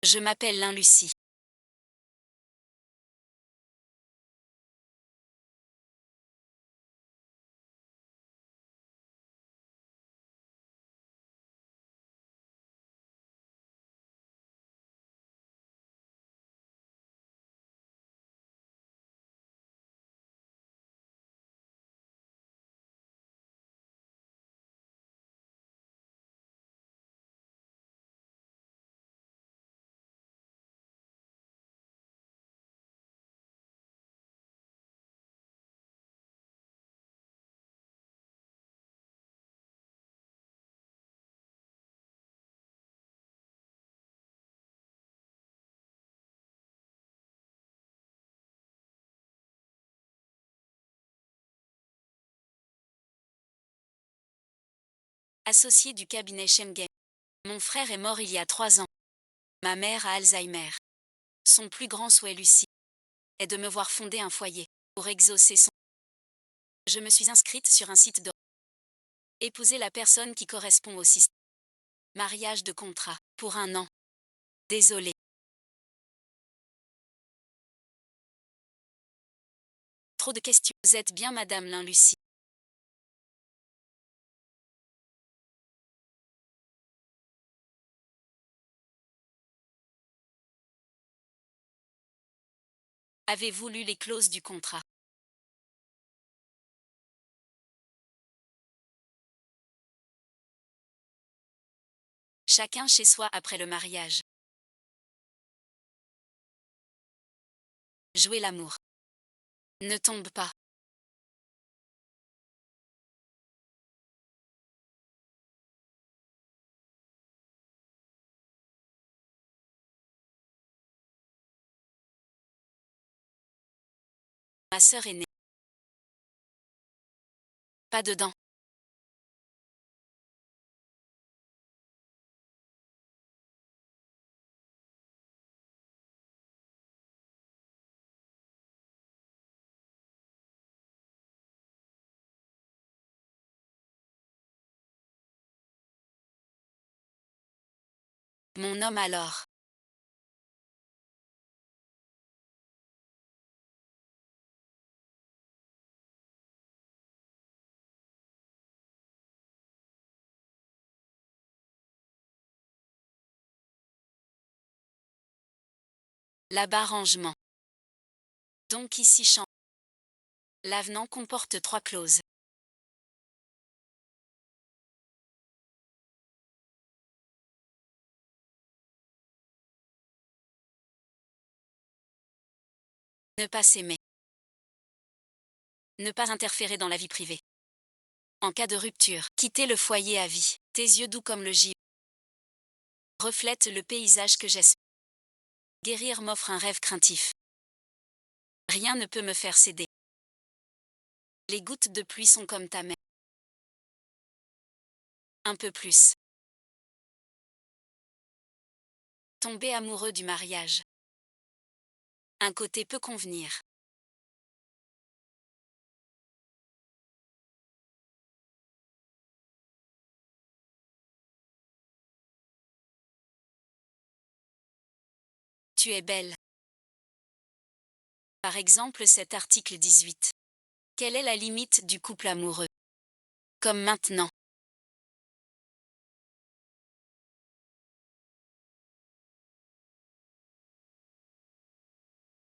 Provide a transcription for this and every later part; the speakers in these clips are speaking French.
Je m'appelle Lucie. Associé du cabinet Schemgen. Mon frère est mort il y a 3 ans. Ma mère a Alzheimer. Son plus grand souhait, Lucie, est de me voir fonder un foyer pour exaucer son. Je me suis inscrite sur un site de épouser la personne qui correspond au système. Mariage de contrat pour 1 an. Désolé. Trop de questions. Vous êtes bien Madame Lucie. Avez-vous lu les clauses du contrat? Chacun chez soi après le mariage. Jouez l'amour. Ne tombe pas. Ma sœur est née. Pas dedans. Mon homme alors. Là-bas rangement. Donc ici champ. L'avenant comporte 3 clauses. Ne pas s'aimer. Ne pas interférer dans la vie privée. En cas de rupture, quitter le foyer à vie. Tes yeux doux comme le givre reflètent le paysage que j'espère. Guérir m'offre un rêve craintif. Rien ne peut me faire céder. Les gouttes de pluie sont comme ta mère. Un peu plus. Tomber amoureux du mariage. Un côté peut convenir. Tu es belle. Par exemple cet article 18. Quelle est la limite du couple amoureux? Comme maintenant.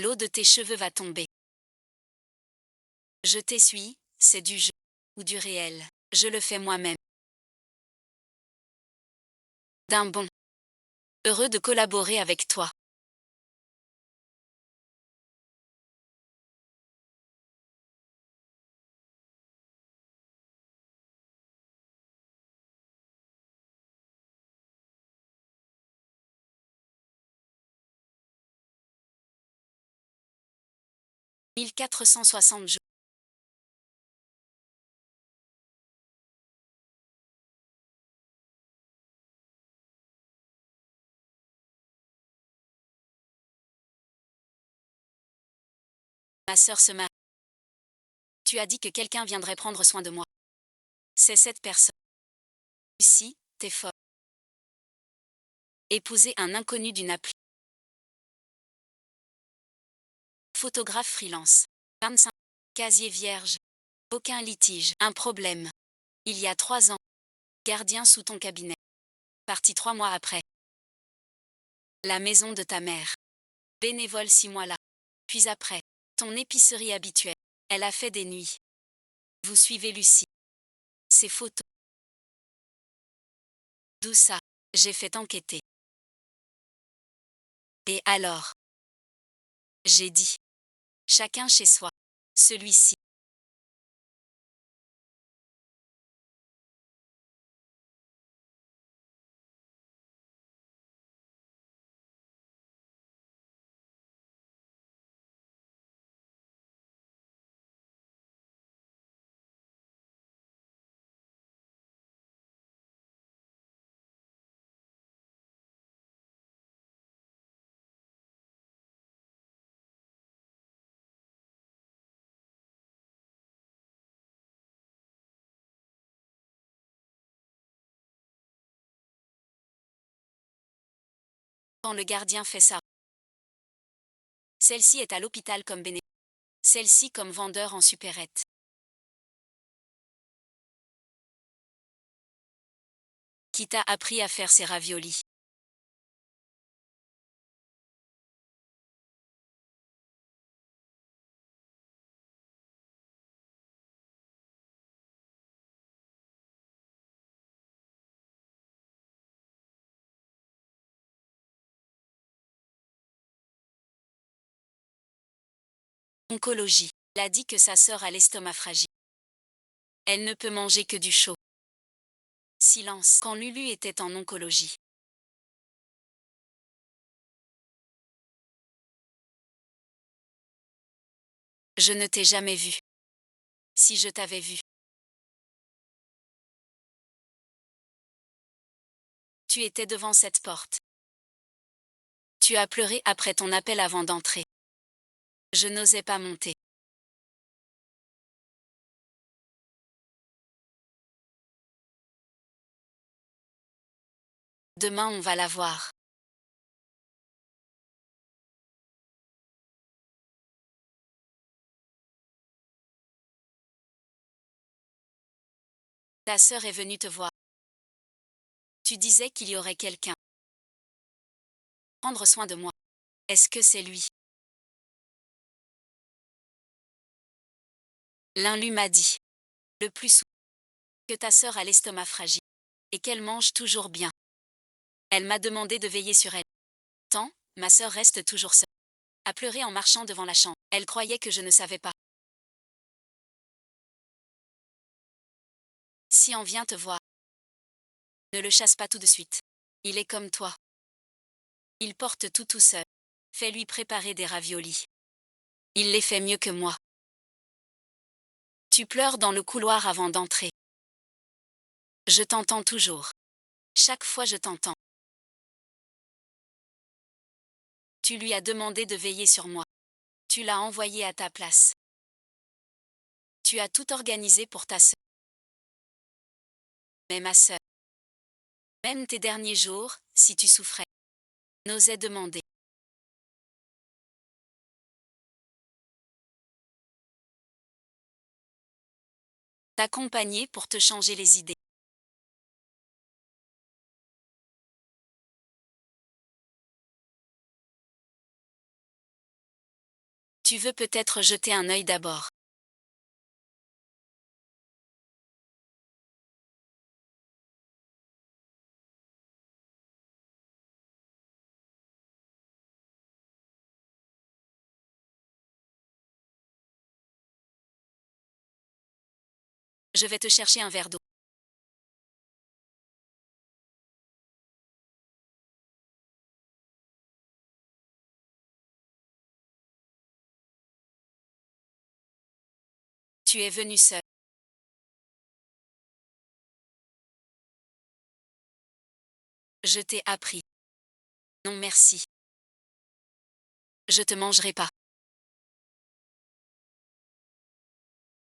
L'eau de tes cheveux va tomber. Je t'essuie, c'est du jeu. Ou du réel. Je le fais moi-même. D'un bon. Heureux de collaborer avec toi. « 1460 jours. Ma sœur se marie. Tu as dit que quelqu'un viendrait prendre soin de moi. C'est cette personne. Lucie, t'es folle. Épouser un inconnu d'une appli. Photographe freelance. 25. Casier vierge. Aucun litige. Un problème. Il y a 3 ans. Gardien sous ton cabinet. Parti 3 mois après. La maison de ta mère. Bénévole 6 mois là. Puis après. Ton épicerie habituelle. Elle a fait des nuits. Vous suivez Lucie. Ses photos. D'où ça? J'ai fait enquêter. Et alors? J'ai dit. Chacun chez soi. Celui-ci. Quand le gardien fait ça. Celle-ci est à l'hôpital comme bénévole. Celle-ci comme vendeur en supérette. Qui t'a appris à faire ses raviolis? Oncologie. Elle a dit que sa sœur a l'estomac fragile. Elle ne peut manger que du chaud. Silence. Quand Lulu était en oncologie. Je ne t'ai jamais vu. Si je t'avais vu. Tu étais devant cette porte. Tu as pleuré après ton appel avant d'entrer. Je n'osais pas monter. Demain on va la voir. Ta sœur est venue te voir. Tu disais qu'il y aurait quelqu'un. Prendre soin de moi. Est-ce que c'est lui? L'inlu m'a dit. Le plus souvent. Que ta sœur a l'estomac fragile. Et qu'elle mange toujours bien. Elle m'a demandé de veiller sur elle. Tant, ma sœur reste toujours seule. À pleurer en marchant devant la chambre. Elle croyait que je ne savais pas. Si on vient te voir. Ne le chasse pas tout de suite. Il est comme toi. Il porte tout seul. Fais-lui préparer des raviolis. Il les fait mieux que moi. Tu pleures dans le couloir avant d'entrer. Je t'entends toujours. Chaque fois je t'entends. Tu lui as demandé de veiller sur moi. Tu l'as envoyé à ta place. Tu as tout organisé pour ta sœur. Mais ma sœur. Même tes derniers jours, si tu souffrais. N'osais demander. T'accompagner pour te changer les idées. Tu veux peut-être jeter un œil d'abord. Je vais te chercher un verre d'eau. Tu es venu seul. Je t'ai appris. Non merci. Je te mangerai pas.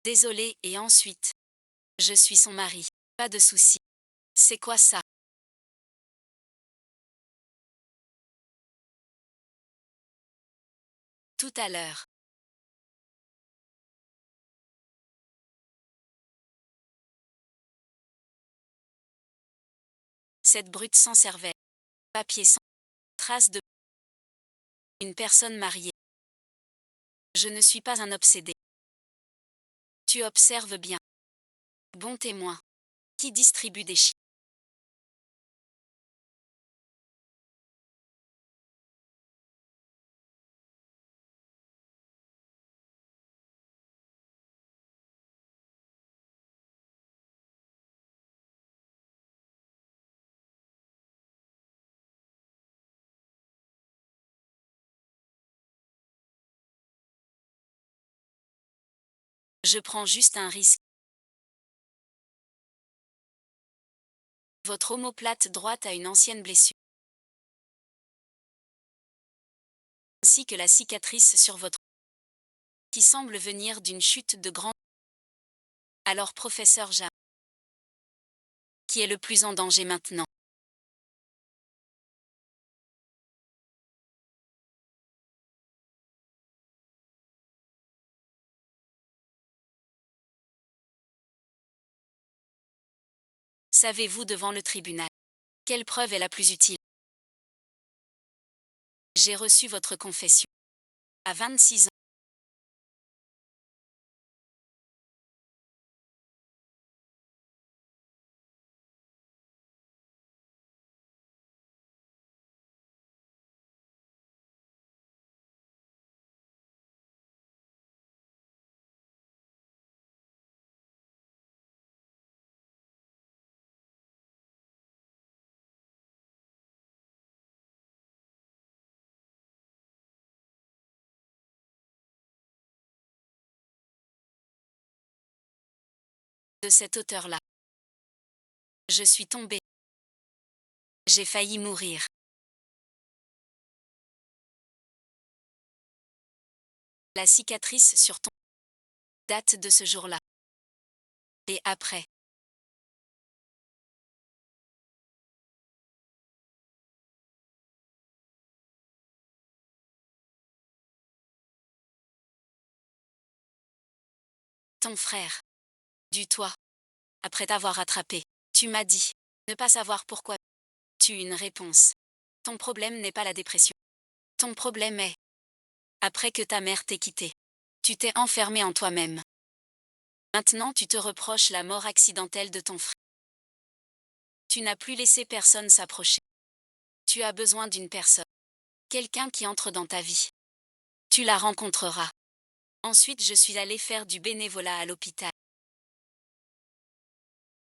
Désolé et ensuite. Je suis son mari. Pas de souci. C'est quoi ça? Tout à l'heure. Cette brute sans cervelle. Papier sans trace de une personne mariée. Je ne suis pas un obsédé. Tu observes bien. Bon témoin. Qui distribue des chiens. Je prends juste un risque. Votre omoplate droite a une ancienne blessure. Ainsi que la cicatrice sur votre qui semble venir d'une chute de grand. Alors professeur Jam. Qui est le plus en danger maintenant? Savez-vous devant le tribunal? Quelle preuve est la plus utile? J'ai reçu votre confession. À 26 ans. De cette hauteur-là. Je suis tombé. J'ai failli mourir. La cicatrice sur ton date de ce jour-là. Et après. Ton frère. Du toit. Après t'avoir attrapé. Tu m'as dit. Ne pas savoir pourquoi. Tu une réponse. Ton problème n'est pas la dépression. Ton problème est. Après que ta mère t'ait quitté. Tu t'es enfermé en toi-même. Maintenant tu te reproches la mort accidentelle de ton frère. Tu n'as plus laissé personne s'approcher. Tu as besoin d'une personne. Quelqu'un qui entre dans ta vie. Tu la rencontreras. Ensuite je suis allée faire du bénévolat à l'hôpital.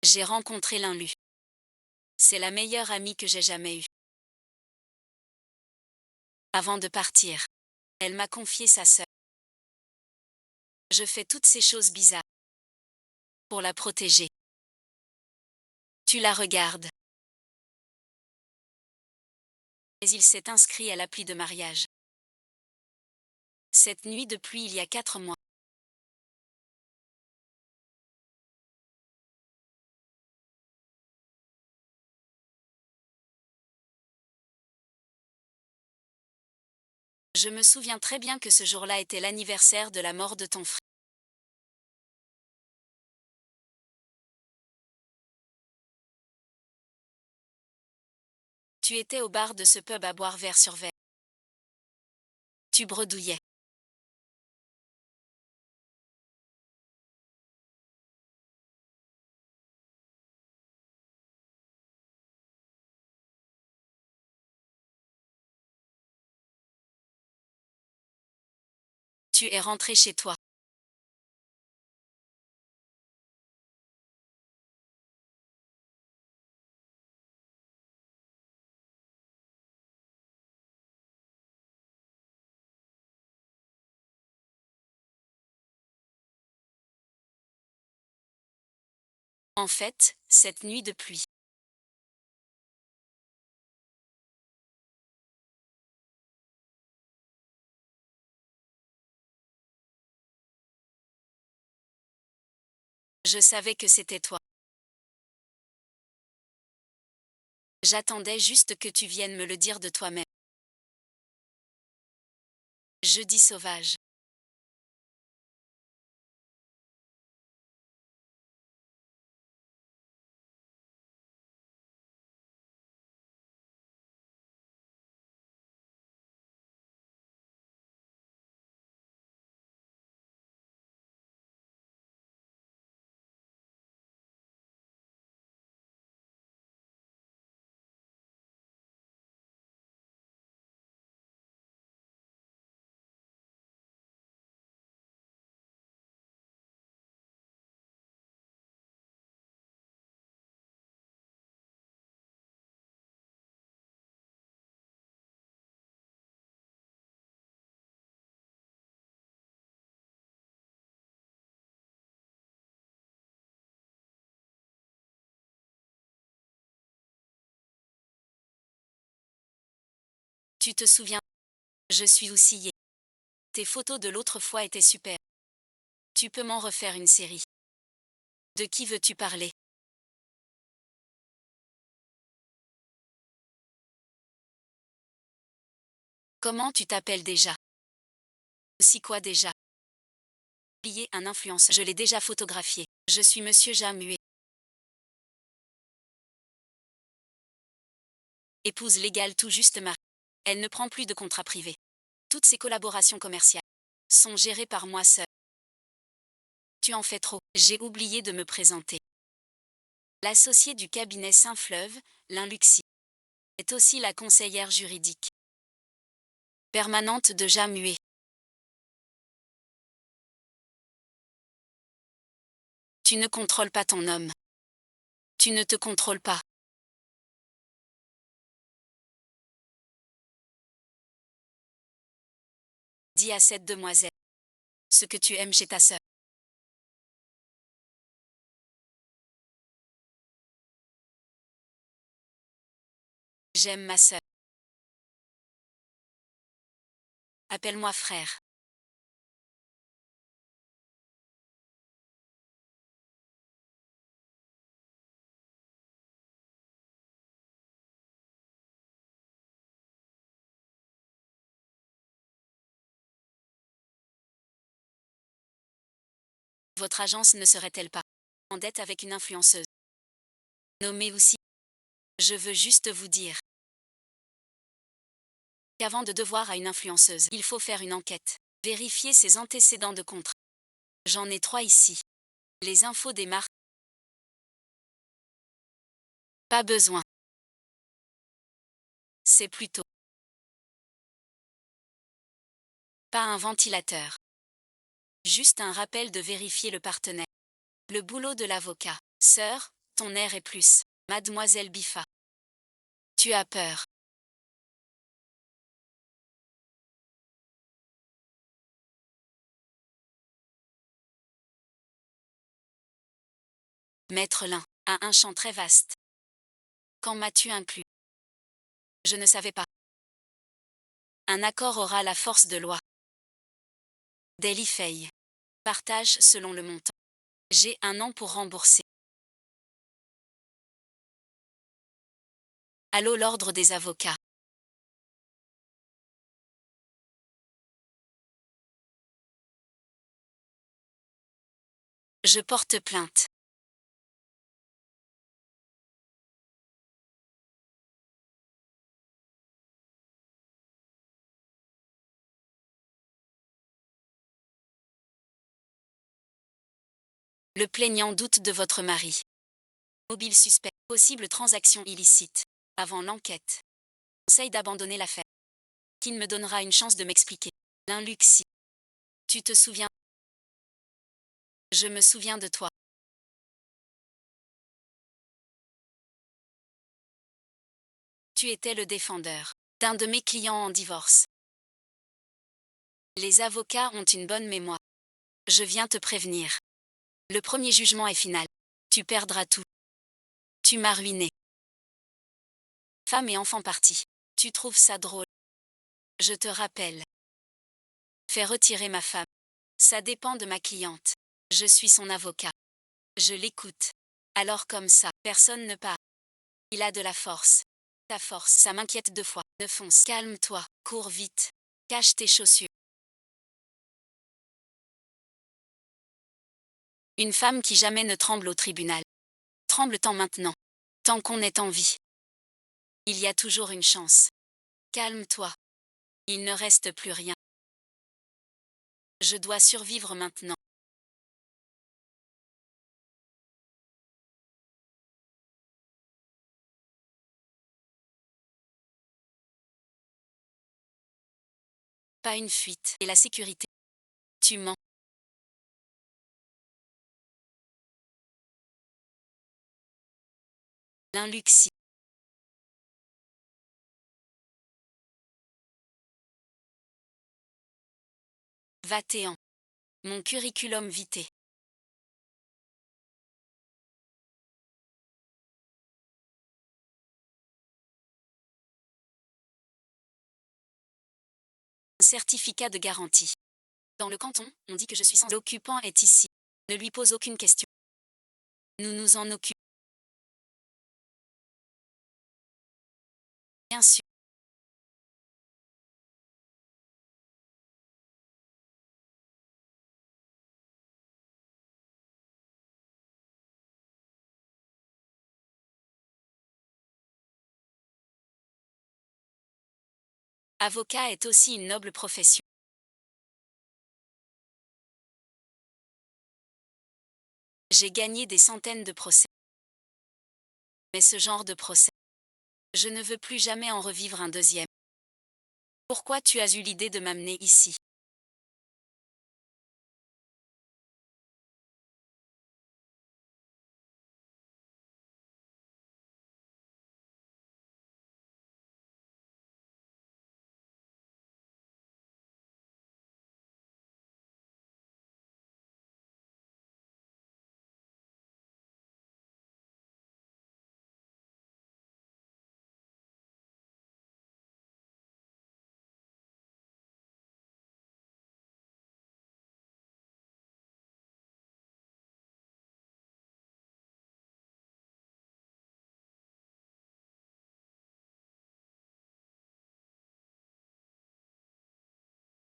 J'ai rencontré Linlu. C'est la meilleure amie que j'ai jamais eue. Avant de partir. Elle m'a confié sa sœur. Je fais toutes ces choses bizarres. Pour la protéger. Tu la regardes. Mais il s'est inscrit à l'appli de mariage. Cette nuit depuis il y a 4 mois. Je me souviens très bien que ce jour-là était l'anniversaire de la mort de ton frère. Tu étais au bar de ce pub à boire verre sur verre. Tu bredouillais. Tu es rentré chez toi. En fait, cette nuit de pluie. Je savais que c'était toi. J'attendais juste que tu viennes me le dire de toi-même. Jeudi sauvage. Tu te souviens? Je suis houssillée. Tes photos de l'autre fois étaient super. Tu peux m'en refaire une série. De qui veux-tu parler? Comment tu t'appelles déjà? Aussi quoi déjà? Oublié un influenceur. Je l'ai déjà photographié. Je suis Monsieur Jamuet. Épouse légale tout juste mariée. Elle ne prend plus de contrat privé. Toutes ses collaborations commerciales sont gérées par moi seul. Tu en fais trop. J'ai oublié de me présenter. L'associée du cabinet Saint-Fleuve, Luxi, est aussi la conseillère juridique permanente de Jamuet. Tu ne contrôles pas ton homme. Tu ne te contrôles pas. Dis à cette demoiselle ce que tu aimes chez ta sœur. J'aime ma sœur. Appelle-moi frère. Votre agence ne serait-elle pas en dette avec une influenceuse nommée aussi? Je veux juste vous dire qu'avant de devoir à une influenceuse, il faut faire une enquête. Vérifier ses antécédents de contrat. J'en ai 3 ici. Les infos des marques. Pas besoin. C'est plutôt pas un ventilateur. Juste un rappel de vérifier le partenaire. Le boulot de l'avocat. Sœur, ton air est plus. Mademoiselle Biffa. Tu as peur. Maître Lin a un champ très vaste. Quand m'as-tu inclus? Je ne savais pas. Un accord aura la force de loi. Daily Fay. Partage selon le montant. J'ai 1 an pour rembourser. Allô, l'ordre des avocats. Je porte plainte. Le plaignant doute de votre mari. Mobile suspect. Possible transaction illicite. Avant l'enquête. Conseille d'abandonner l'affaire. Qu'il me donnera une chance de m'expliquer. Luxi. Tu te souviens? Je me souviens de toi. Tu étais le défendeur d'un de mes clients en divorce. Les avocats ont une bonne mémoire. Je viens te prévenir. Le premier jugement est final. Tu perdras tout. Tu m'as ruiné. Femme et enfant partis. Tu trouves ça drôle? Je te rappelle. Fais retirer ma femme. Ça dépend de ma cliente. Je suis son avocat. Je l'écoute. Alors comme ça, personne ne parle. Il a de la force. Ta force, ça m'inquiète 2 fois. Ne fonce. Calme-toi. Cours vite. Cache tes chaussures. Une femme qui jamais ne tremble au tribunal. Tremble tant maintenant. Tant qu'on est en vie. Il y a toujours une chance. Calme-toi. Il ne reste plus rien. Je dois survivre maintenant. Pas une fuite. Et la sécurité. Tu mens. Luxi. 21. Mon curriculum vitae. Certificat de garantie. Dans le canton, on dit que je suis sans. L'occupant est ici. Ne lui pose aucune question. Nous nous en occupons. Bien sûr. Avocat est aussi une noble profession. J'ai gagné des centaines de procès. Mais ce genre de procès, je ne veux plus jamais en revivre un deuxième. Pourquoi tu as eu l'idée de m'amener ici?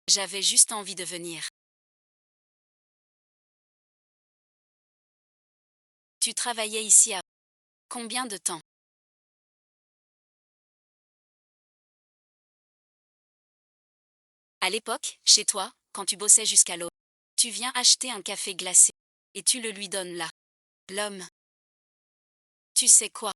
J'avais juste envie de venir. Tu travaillais ici à combien de temps? À l'époque, chez toi, quand tu bossais jusqu'à l'aube, tu viens acheter un café glacé. Et tu le lui donnes là. L'homme. Tu sais quoi?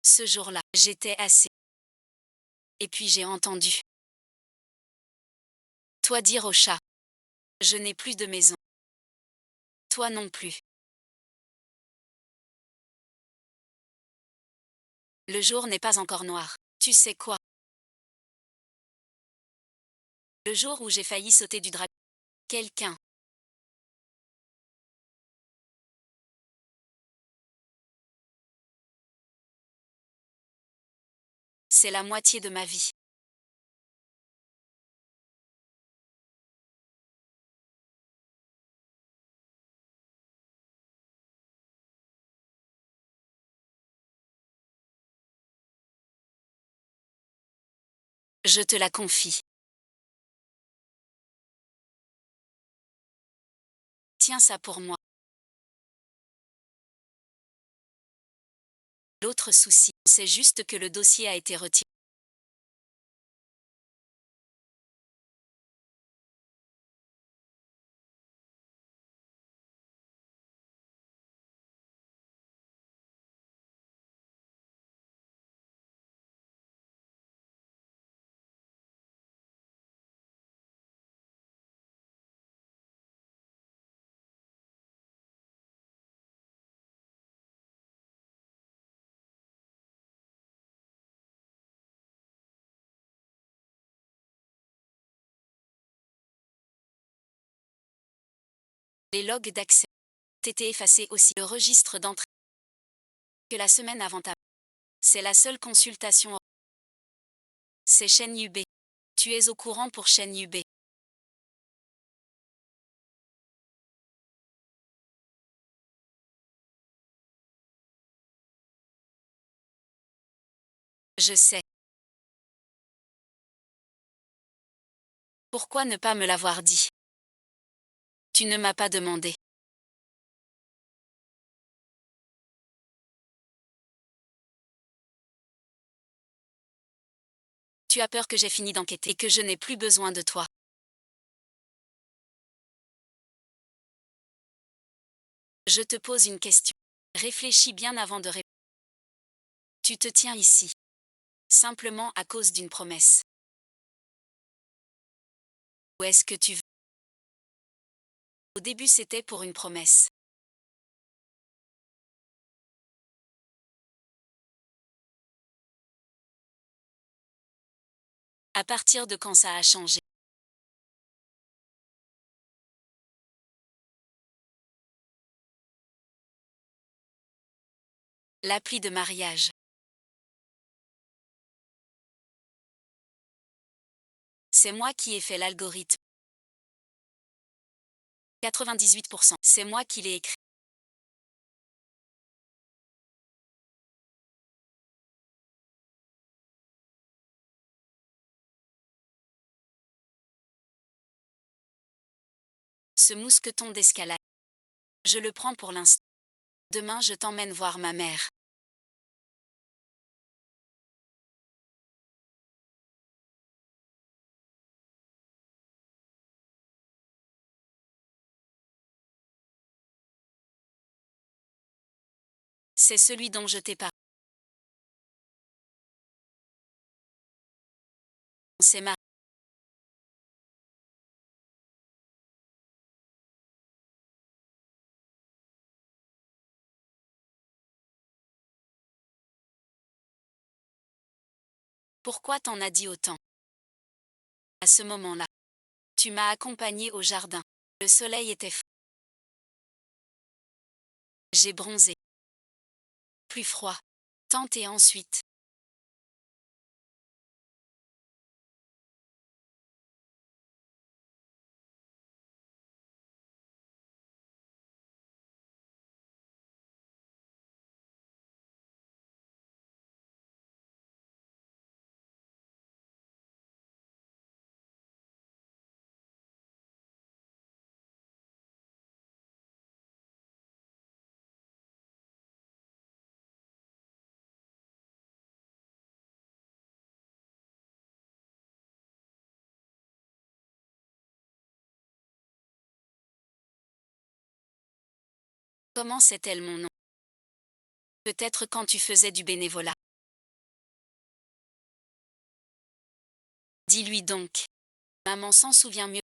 Ce jour-là, j'étais assez. Et puis j'ai entendu. Toi dire au chat. Je n'ai plus de maison. Toi non plus. Le jour n'est pas encore noir. Tu sais quoi? Le jour où j'ai failli sauter du drapeau. Quelqu'un. C'est la moitié de ma vie. Je te la confie. Tiens ça pour moi. L'autre souci, c'est juste que le dossier a été retiré. Les logs d'accès ont été effacés aussi. Le registre d'entrée que la semaine avant ta. C'est la seule consultation. C'est chaîne UB. Tu es au courant pour chaîne UB. Je sais. Pourquoi ne pas me l'avoir dit? Tu ne m'as pas demandé. Tu as peur que j'ai fini d'enquêter et que je n'ai plus besoin de toi. Je te pose une question. Réfléchis bien avant de répondre. Tu te tiens ici. Simplement à cause d'une promesse. Ou est-ce que tu veux? Au début c'était pour une promesse. À partir de quand ça a changé? L'appli de mariage. C'est moi qui ai fait l'algorithme. 98%. C'est moi qui l'ai écrit. Ce mousqueton d'escalade. Je le prends pour l'instant. Demain je t'emmène voir ma mère. C'est celui dont je t'ai parlé. C'est ma... Pourquoi t'en as dit autant? À ce moment-là, tu m'as accompagné au jardin. Le soleil était fou. J'ai bronzé. Plus froid. Tente et ensuite. Comment sait-elle mon nom? Peut-être quand tu faisais du bénévolat. Dis-lui donc. Maman s'en souvient mieux.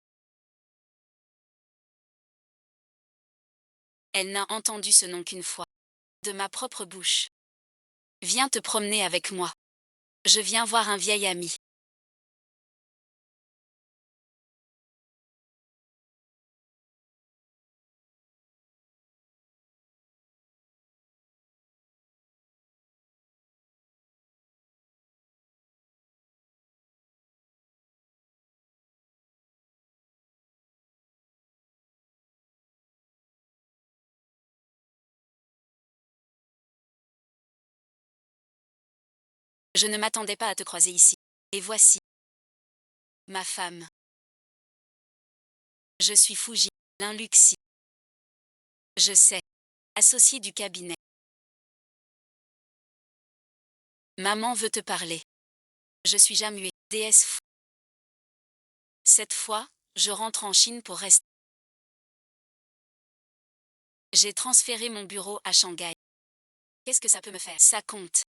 Elle n'a entendu ce nom qu'une fois. De ma propre bouche. Viens te promener avec moi. Je viens voir un vieil ami. Je ne m'attendais pas à te croiser ici. Et voici. Ma femme. Je suis Fuji. Luxi. Je sais. Associé du cabinet. Maman veut te parler. Je suis Jamue, déesse fou. Cette fois, je rentre en Chine pour rester. J'ai transféré mon bureau à Shanghai. Qu'est-ce que ça peut me faire? Ça compte.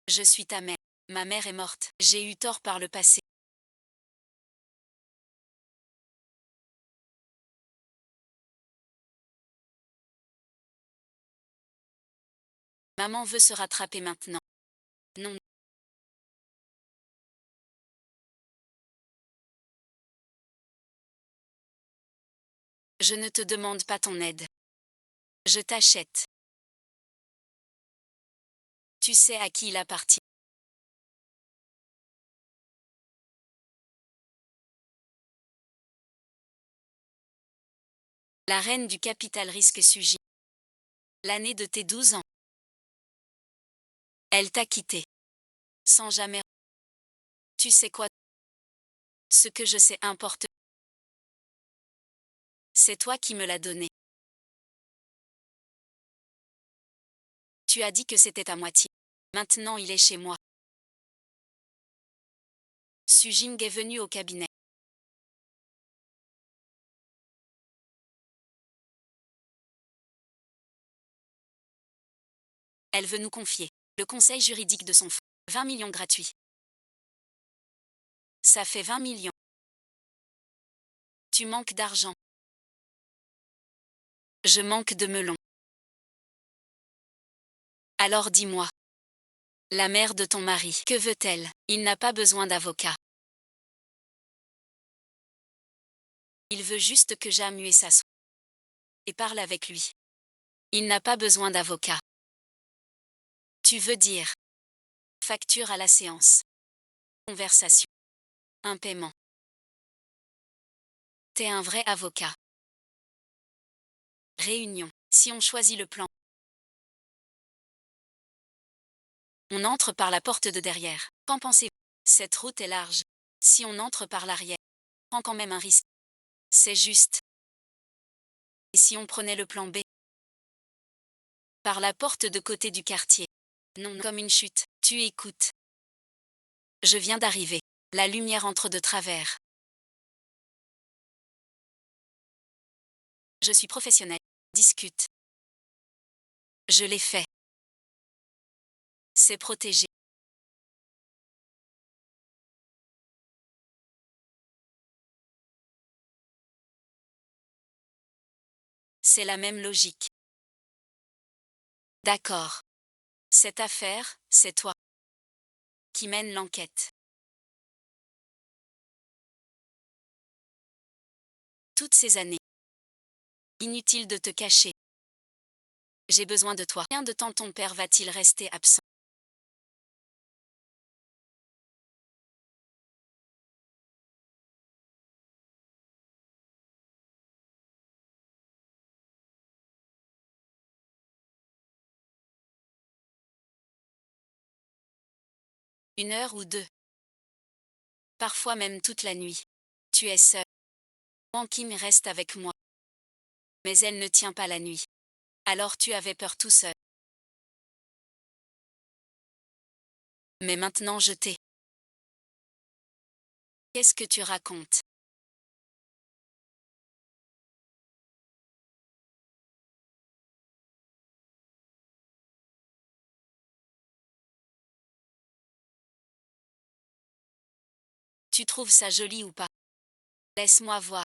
Je suis ta mère. Ma mère est morte. J'ai eu tort par le passé. Maman veut se rattraper maintenant. Non. Je ne te demande pas ton aide. Je t'achète. Tu sais à qui il appartient. La reine du capital risque Suji. L'année de tes 12 ans. Elle t'a quitté. Sans jamais. Tu sais quoi? Ce que je sais importe. C'est toi qui me l'as donné. Tu as dit que c'était à moitié. Maintenant il est chez moi. Sujing est venue au cabinet. Elle veut nous confier le conseil juridique de son fonds. 20 millions gratuits. Ça fait 20 millions. Tu manques d'argent. Je manque de melon. Alors dis-moi. La mère de ton mari, que veut-elle? Il n'a pas besoin d'avocat. Il veut juste que Jamie s'assoie et parle avec lui. Il n'a pas besoin d'avocat. Tu veux dire facture à la séance. Conversation. Un paiement. T'es un vrai avocat. Réunion. Si on choisit le plan. On entre par la porte de derrière. Qu'en pensez-vous? Cette route est large. Si on entre par l'arrière, on prend quand même un risque. C'est juste. Et si on prenait le plan B? Par la porte de côté du quartier. Non, comme une chute. Tu écoutes. Je viens d'arriver. La lumière entre de travers. Je suis professionnel. Discute. Je l'ai fait. C'est protégé. C'est la même logique. D'accord. Cette affaire, c'est toi qui mène l'enquête. Toutes ces années. Inutile de te cacher. J'ai besoin de toi. Combien de temps ton père va-t-il rester absent? Une heure ou deux. Parfois même toute la nuit. Tu es seul. Wang Kim reste avec moi. Mais elle ne tient pas la nuit. Alors tu avais peur tout seul. Mais maintenant je t'ai. Qu'est-ce que tu racontes? Tu trouves ça joli ou pas? Laisse-moi voir.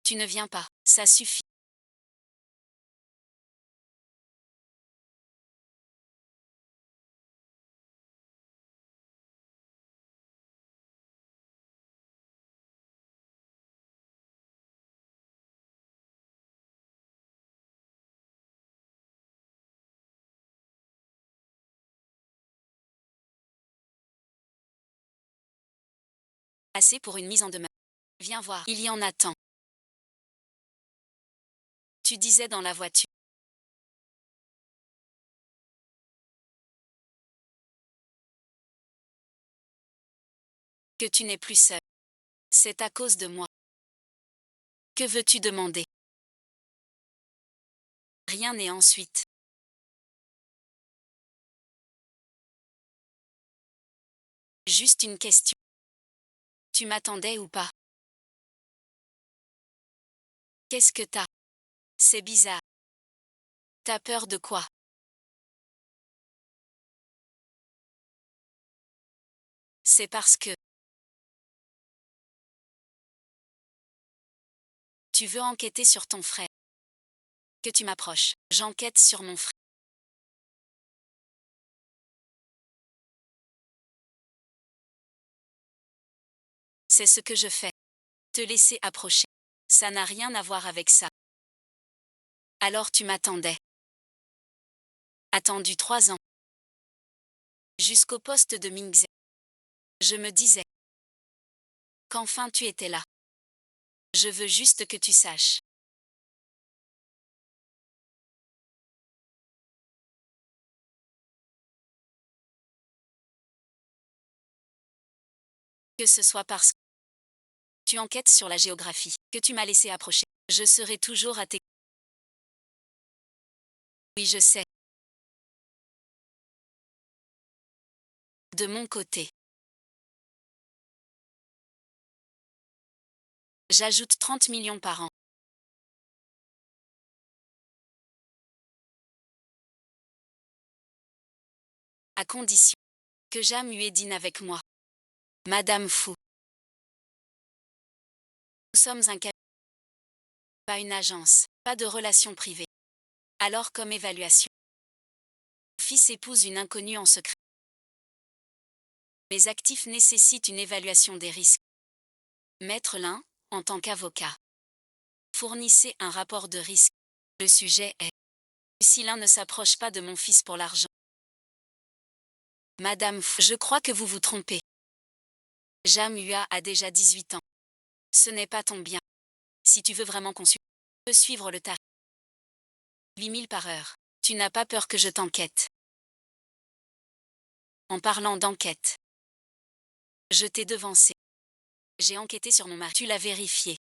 Tu ne viens pas. Ça suffit. Assez pour une mise en demeure. Viens voir. Il y en a tant. Tu disais dans la voiture. Que tu n'es plus seul. C'est à cause de moi. Que veux-tu demander? Rien n'est ensuite. Juste une question. Tu m'attendais ou pas? Qu'est-ce que t'as? C'est bizarre. T'as peur de quoi? C'est parce que tu veux enquêter sur ton frère. Que tu m'approches. J'enquête sur mon frère. C'est ce que je fais. Te laisser approcher. Ça n'a rien à voir avec ça. Alors tu m'attendais. Attendu 3 ans. Jusqu'au poste de Mingze. Je me disais. Qu'enfin tu étais là. Je veux juste que tu saches. Que ce soit parce que tu enquêtes sur la géographie, que tu m'as laissé approcher. Je serai toujours à tes... Oui, je sais. De mon côté, j'ajoute 30 millions par an. À condition que Jamue dîne avec moi. Madame Fou. Nous sommes un cabinet, pas une agence, pas de relation privée. Alors comme évaluation, mon fils épouse une inconnue en secret. Mes actifs nécessitent une évaluation des risques. Maître Lin, en tant qu'avocat, fournissez un rapport de risque. Le sujet est: si l'un ne s'approche pas de mon fils pour l'argent. Madame Fou, je crois que vous vous trompez. Jamua a déjà 18 ans. Ce n'est pas ton bien. Si tu veux vraiment consulter, tu peux suivre le tarif. 8 000 par heure. Tu n'as pas peur que je t'enquête? En parlant d'enquête, je t'ai devancé. J'ai enquêté sur mon mari. Tu l'as vérifié.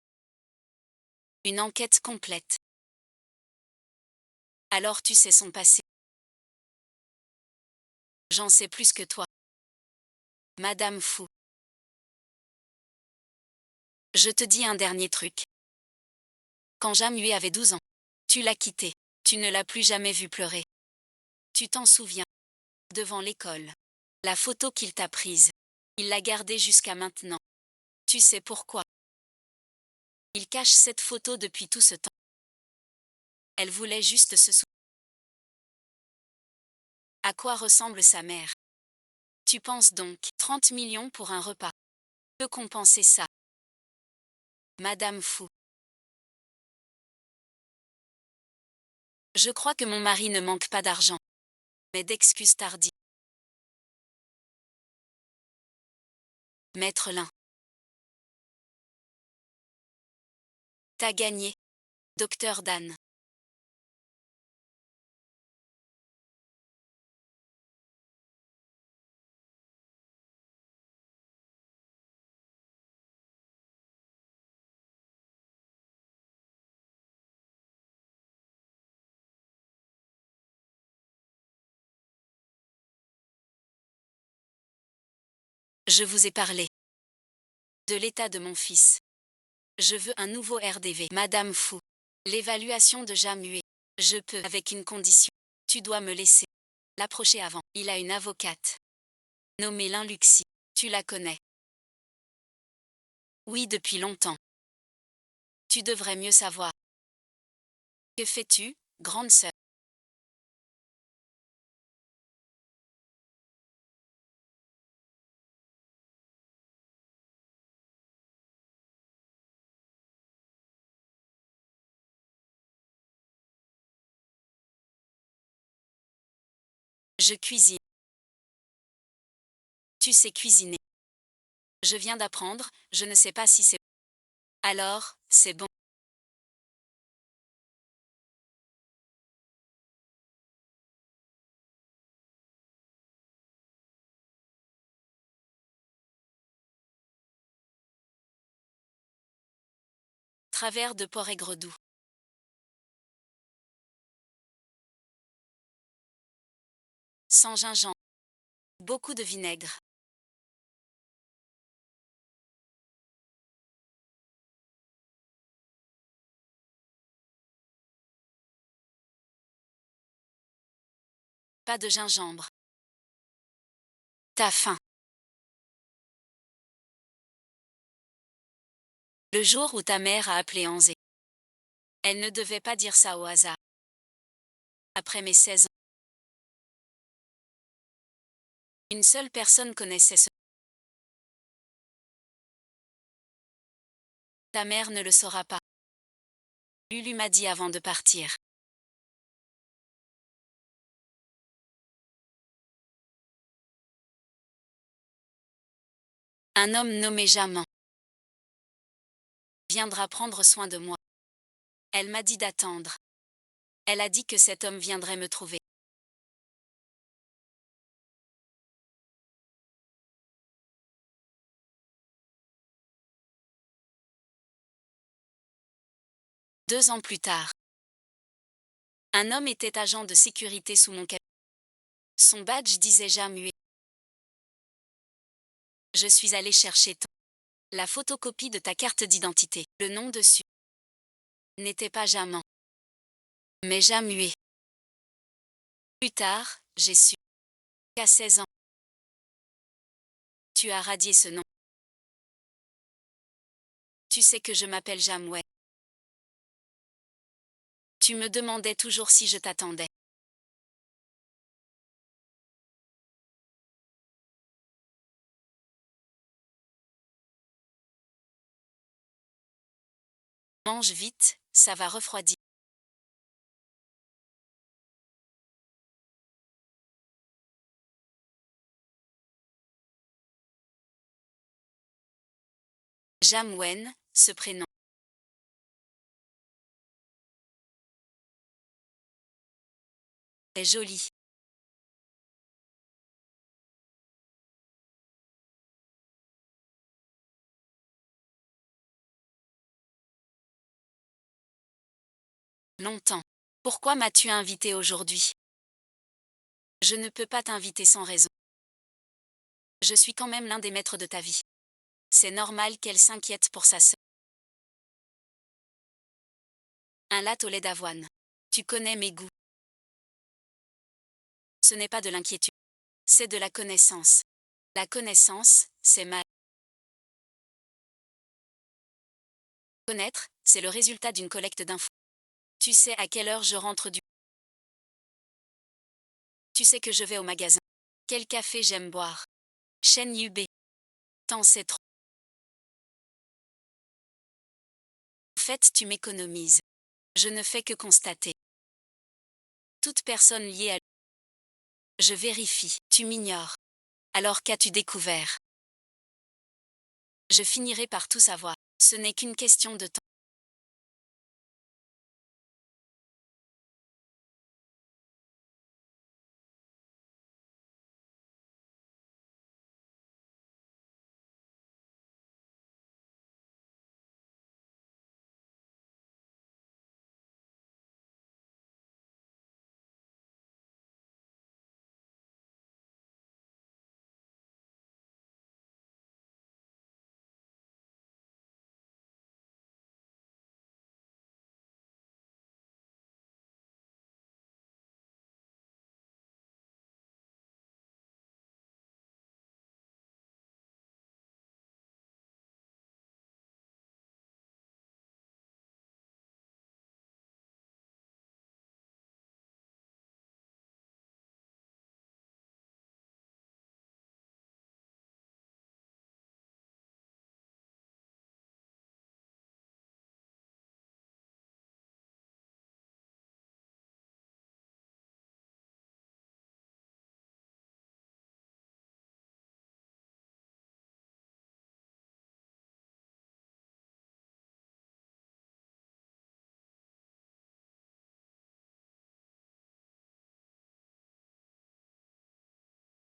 Une enquête complète. Alors tu sais son passé. J'en sais plus que toi. Madame Fou. Je te dis un dernier truc. Quand Jamue avait 12 ans, tu l'as quitté. Tu ne l'as plus jamais vu pleurer. Tu t'en souviens? Devant l'école. La photo qu'il t'a prise. Il l'a gardée jusqu'à maintenant. Tu sais pourquoi? Il cache cette photo depuis tout ce temps. Elle voulait juste se souvenir. À quoi ressemble sa mère? Tu penses donc 30 millions pour un repas peut compenser ça? Madame Fou. Je crois que mon mari ne manque pas d'argent, mais d'excuses tardives. Maître Lin. T'as gagné, docteur Dan. Je vous ai parlé de l'état de mon fils. Je veux un nouveau RDV. Madame Fou. L'évaluation de Jamue. Je peux, avec une condition. Tu dois me laisser l'approcher avant. Il a une avocate nommée Lin Luxi. Tu la connais? Oui, depuis longtemps. Tu devrais mieux savoir. Que fais-tu, grande sœur? Je cuisine. Tu sais cuisiner. Je viens d'apprendre, je ne sais pas si c'est... Alors, c'est bon. Travers de porc aigre doux. Sans gingembre. Beaucoup de vinaigre. Pas de gingembre. T'as faim. Le jour où ta mère a appelé Anzé. Elle ne devait pas dire ça au hasard. Après mes 16 ans. Une seule personne connaissait ce. Ta mère ne le saura pas. Lulu m'a dit avant de partir. Un homme nommé Jamin viendra prendre soin de moi. Elle m'a dit d'attendre. Elle a dit que cet homme viendrait me trouver. Deux ans plus tard. Un homme était agent de sécurité sous mon cabinet. Son badge disait Jamue. Je suis allé chercher la photocopie de ta carte d'identité. Le nom dessus n'était pas Jaman, mais Jamué. Plus tard, j'ai su qu'à 16 ans, tu as radié ce nom. Tu sais que je m'appelle Jamway. Tu me demandais toujours si je t'attendais. Mange vite, ça va refroidir. Jamwen, ce prénom est joli. Longtemps. Pourquoi m'as-tu invité aujourd'hui? Je ne peux pas t'inviter sans raison. Je suis quand même l'un des maîtres de ta vie. C'est normal qu'elle s'inquiète pour sa sœur. Un latte au lait d'avoine. Tu connais mes goûts. Ce n'est pas de l'inquiétude. C'est de la connaissance. La connaissance, c'est mal. Connaître, c'est le résultat d'une collecte d'infos. Tu sais à quelle heure je rentre du... Tu sais que je vais au magasin. Quel café j'aime boire. Shen Yubei. T'en sais trop. En fait, tu m'économises. Je ne fais que constater. Toute personne liée à... Je vérifie. Tu m'ignores. Alors qu'as-tu découvert? Je finirai par tout savoir. Ce n'est qu'une question de temps.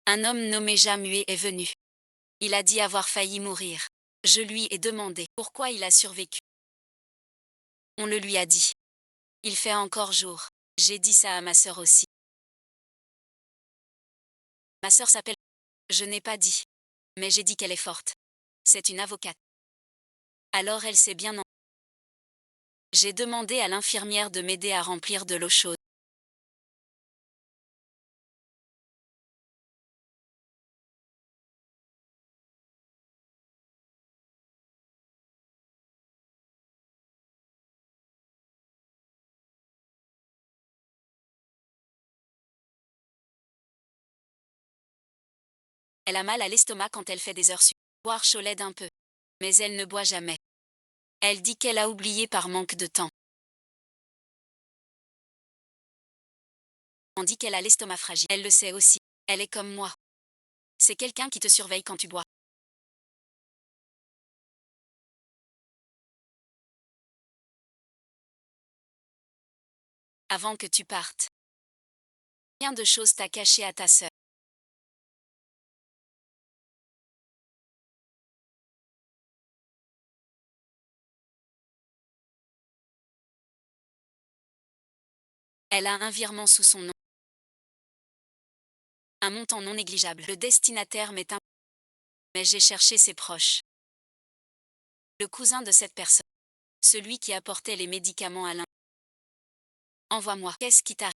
Un homme nommé Jamue est venu. Il a dit avoir failli mourir. Je lui ai demandé pourquoi il a survécu. On le lui a dit. Il fait encore jour. J'ai dit ça à ma sœur aussi. Ma sœur s'appelle... Je n'ai pas dit. Mais j'ai dit qu'elle est forte. C'est une avocate. Alors elle sait bien non. J'ai demandé à l'infirmière de m'aider à remplir de l'eau chaude. Elle a mal à l'estomac quand elle fait des heures sup. Boire chaud l'aide un peu. Mais elle ne boit jamais. Elle dit qu'elle a oublié par manque de temps. On dit qu'elle a l'estomac fragile. Elle le sait aussi. Elle est comme moi. C'est quelqu'un qui te surveille quand tu bois. Avant que tu partes. Combien de choses t'as caché à ta sœur? Elle a un virement sous son nom. Un montant non négligeable. Le destinataire met un... Mais j'ai cherché ses proches. Le cousin de cette personne. Celui qui apportait les médicaments à l'un. Envoie-moi. Qu'est-ce qui t'arrive?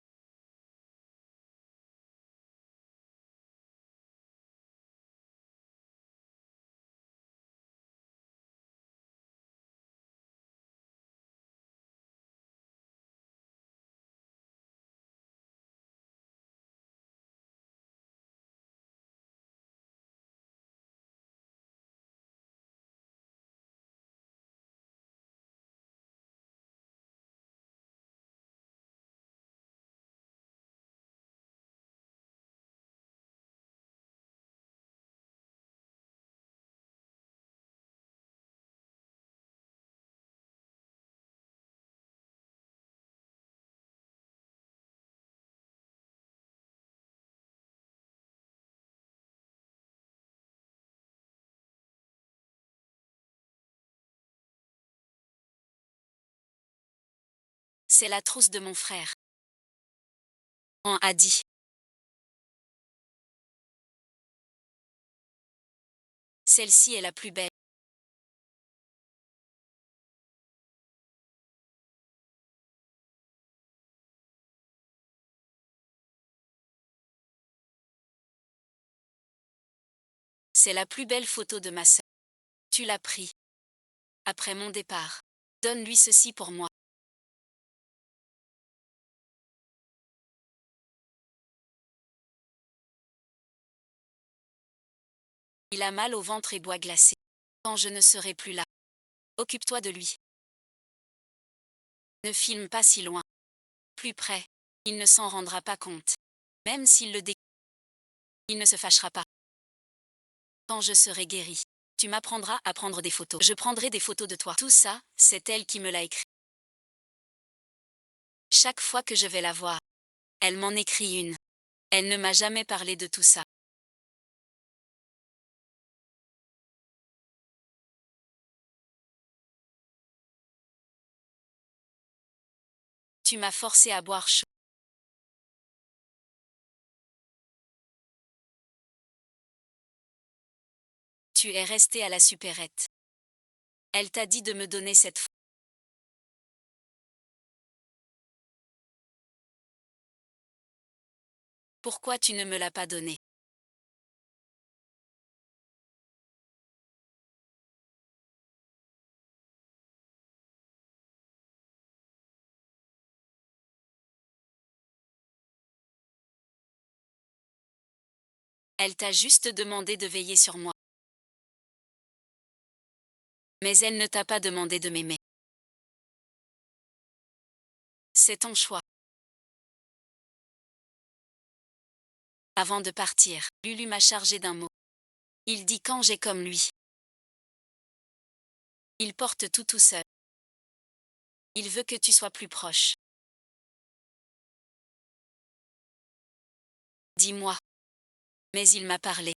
C'est la trousse de mon frère. On a dit. Celle-ci est la plus belle. C'est la plus belle photo de ma sœur. Tu l'as pris. Après mon départ. Donne-lui ceci pour moi. Il a mal au ventre et boit glacé. Quand je ne serai plus là. Occupe-toi de lui. Ne filme pas si loin. Plus près. Il ne s'en rendra pas compte. Même s'il le découvre. Il ne se fâchera pas. Quand je serai guéri. Tu m'apprendras à prendre des photos. Je prendrai des photos de toi. Tout ça, c'est elle qui me l'a écrit. Chaque fois que je vais la voir. Elle m'en écrit une. Elle ne m'a jamais parlé de tout ça. Tu m'as forcé à boire chaud. Tu es resté à la supérette. Elle t'a dit de me donner cette photo. Pourquoi tu ne me l'as pas donnée? Elle t'a juste demandé de veiller sur moi. Mais elle ne t'a pas demandé de m'aimer. C'est ton choix. Avant de partir, Lulu m'a chargé d'un mot. Il dit quand j'ai comme lui. Il porte tout seul. Il veut que tu sois plus proche. Dis-moi. Mais il m'a parlé.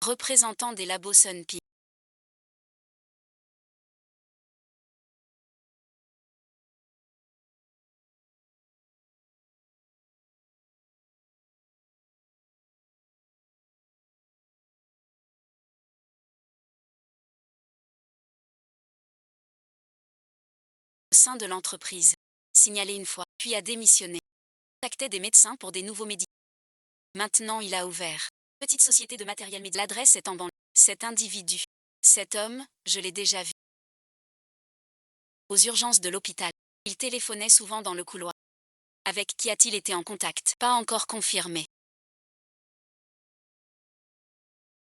Représentant des labos Sunpea. Au sein de l'entreprise. Signalé une fois, puis a démissionné. Contactait des médecins pour des nouveaux médicaments. Maintenant il a ouvert. Petite société de matériel médical. L'adresse est en banlieue. Cet individu. Cet homme, je l'ai déjà vu. Aux urgences de l'hôpital. Il téléphonait souvent dans le couloir. Avec qui a-t-il été en contact? Pas encore confirmé.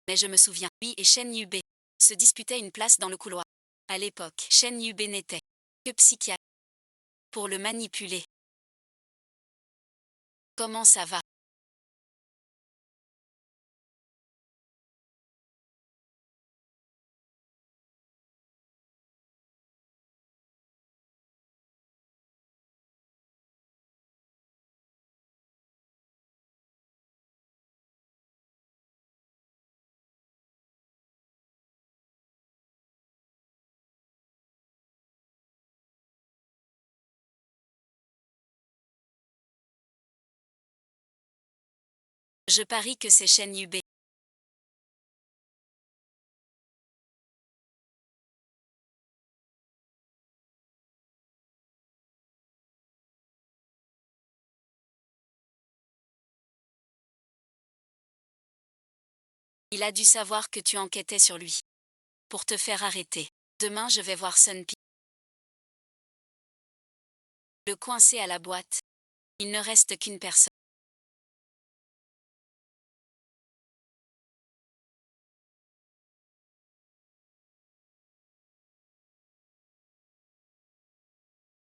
Mais je me souviens. Lui et Shen Yubei. se disputait une place dans le couloir. À l'époque, Shen Yubei n'était que psychiatre. Pour le manipuler. Comment ça va? Je parie que c'est Shen Yubei. Il a dû savoir que tu enquêtais sur lui. Pour te faire arrêter. Demain je vais voir Sunpi. Le coincer à la boîte. Il ne reste qu'une personne.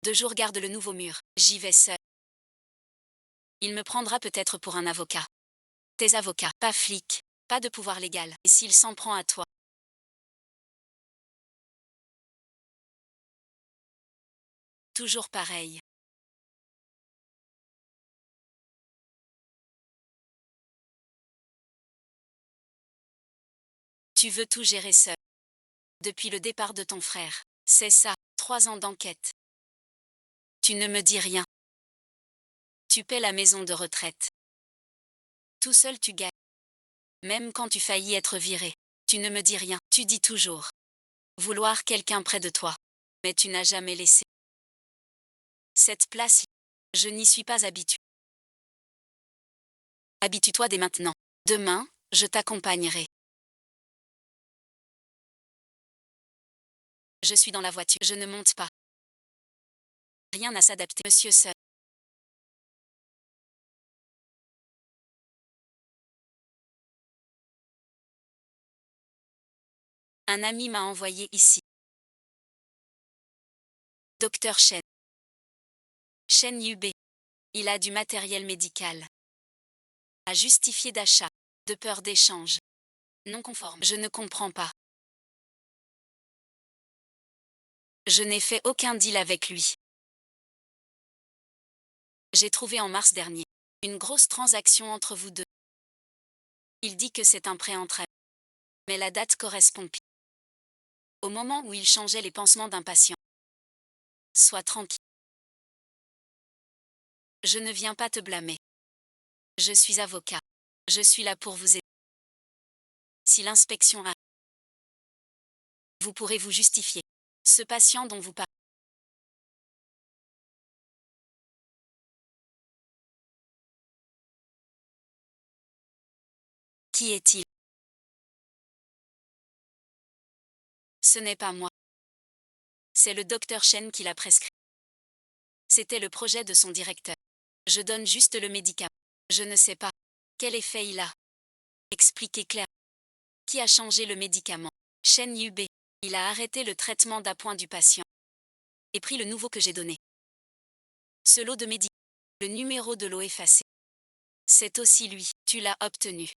Deux jours garde le nouveau mur. J'y vais seul. Il me prendra peut-être pour un avocat. Tes avocats, pas flics, pas de pouvoir légal. Et s'il s'en prend à toi? Toujours pareil. Tu veux tout gérer seul. Depuis le départ de ton frère. C'est ça, 3 ans d'enquête. Tu ne me dis rien. Tu paies la maison de retraite. Tout seul tu gagnes. Même quand tu faillis être viré. Tu ne me dis rien. Tu dis toujours vouloir quelqu'un près de toi. Mais tu n'as jamais laissé. Cette place, je n'y suis pas habitué. Habitue-toi dès maintenant. Demain, je t'accompagnerai. Je suis dans la voiture. Je ne monte pas. Rien à s'adapter. Monsieur seul. Un ami m'a envoyé ici. Docteur Shen. Shen Yubei. Il a du matériel médical. À justifier d'achat. De peur d'échange. Non conforme. Je ne comprends pas. Je n'ai fait aucun deal avec lui. J'ai trouvé en mars dernier une grosse transaction entre vous deux. Il dit que c'est un prêt entre elles. Mais la date correspond pile au moment où il changeait les pansements d'un patient. Sois tranquille. Je ne viens pas te blâmer. Je suis avocat. Je suis là pour vous aider. Si l'inspection a, vous pourrez vous justifier. Ce patient dont vous parlez. Qui est-il? Ce n'est pas moi. C'est le docteur Shen qui l'a prescrit. C'était le projet de son directeur. Je donne juste le médicament. Je ne sais pas. Quel effet il a? Expliquez clair. Qui a changé le médicament? Shen Yubei. Il a arrêté le traitement d'appoint du patient. Et pris le nouveau que j'ai donné. Ce lot de médicaments. Le numéro de l'eau effacé. C'est aussi lui. Tu l'as obtenu.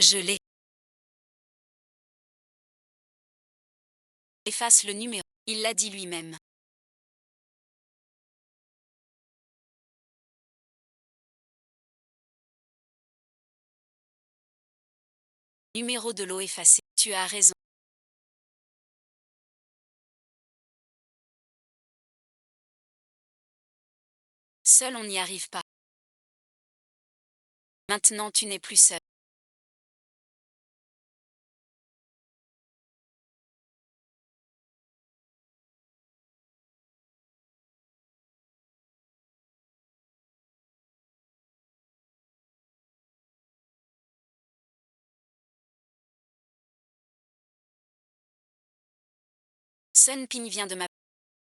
Je l'ai. Efface le numéro. Il l'a dit lui-même. Numéro de l'eau effacé. Tu as raison. Seul on n'y arrive pas. Maintenant tu n'es plus seul. Sun Ping vient de m'appeler.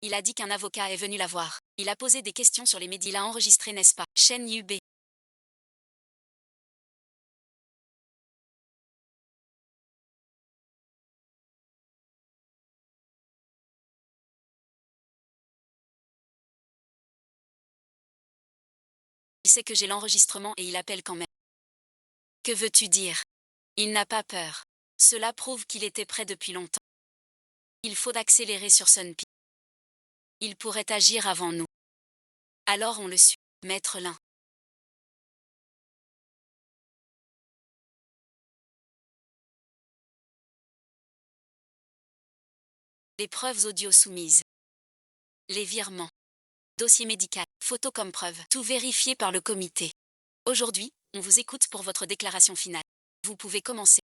Il a dit qu'un avocat est venu la voir. Il a posé des questions sur les médias. Il a enregistré, n'est-ce pas? Shen Yubei. Il sait que j'ai l'enregistrement et il appelle quand même. Que veux-tu dire? Il n'a pas peur. Cela prouve qu'il était prêt depuis longtemps. Il faut accélérer sur Sunpea. Il pourrait agir avant nous. Alors on le suit. Maître Lin. Les preuves audio soumises. Les virements. Dossier médical. Photo comme preuve. Tout vérifié par le comité. Aujourd'hui, on vous écoute pour votre déclaration finale. Vous pouvez commencer.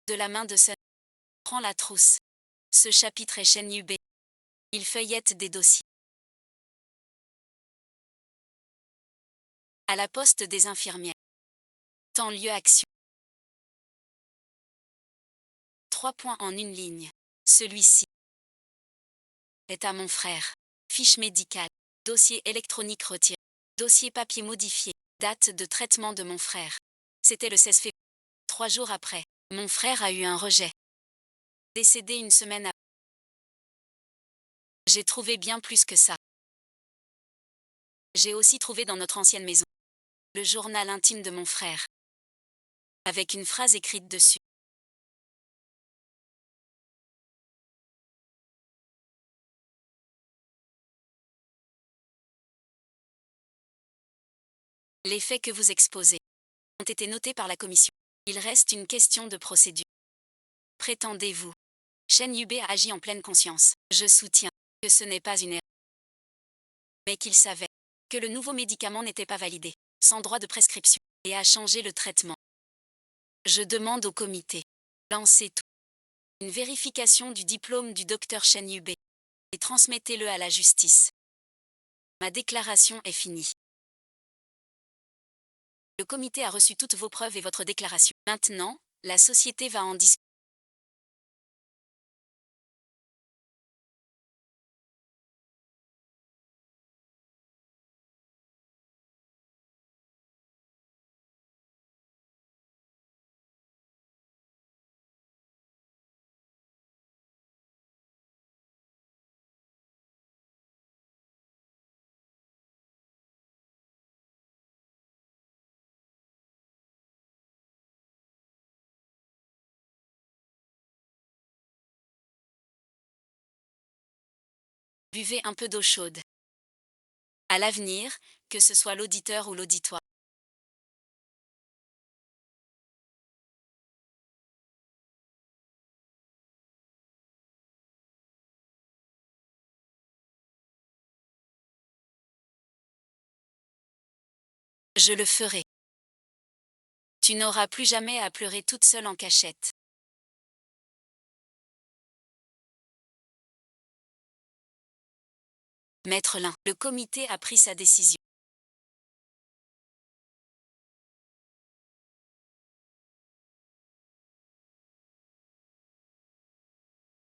De la main de Sun. Prend la trousse. Ce chapitre est Shen Yubei. Il feuillette des dossiers. À la poste des infirmières. Temps lieu action. 3 points en une ligne. Celui-ci est à mon frère. Fiche médicale. Dossier électronique retiré. Dossier papier modifié. Date de traitement de mon frère. C'était le 16 février. 3 jours après, mon frère a eu un rejet. Décédé une semaine après. J'ai trouvé bien plus que ça. J'ai aussi trouvé dans notre ancienne maison le journal intime de mon frère. Avec une phrase écrite dessus. Les faits que vous exposez ont été notés par la commission. Il reste une question de procédure. Prétendez-vous? Shen Yubei a agi en pleine conscience. Je soutiens que ce n'est pas une erreur. Mais qu'il savait que le nouveau médicament n'était pas validé, sans droit de prescription, et a changé le traitement. Je demande au comité. Lancez tout. Une vérification du diplôme du docteur Shen Yubei. Et transmettez-le à la justice. Ma déclaration est finie. Le comité a reçu toutes vos preuves et votre déclaration. Maintenant, la société va en discuter. Buvez un peu d'eau chaude. À l'avenir, que ce soit l'auditeur ou l'auditoire. Je le ferai. Tu n'auras plus jamais à pleurer toute seule en cachette. Maître Lin, le comité a pris sa décision.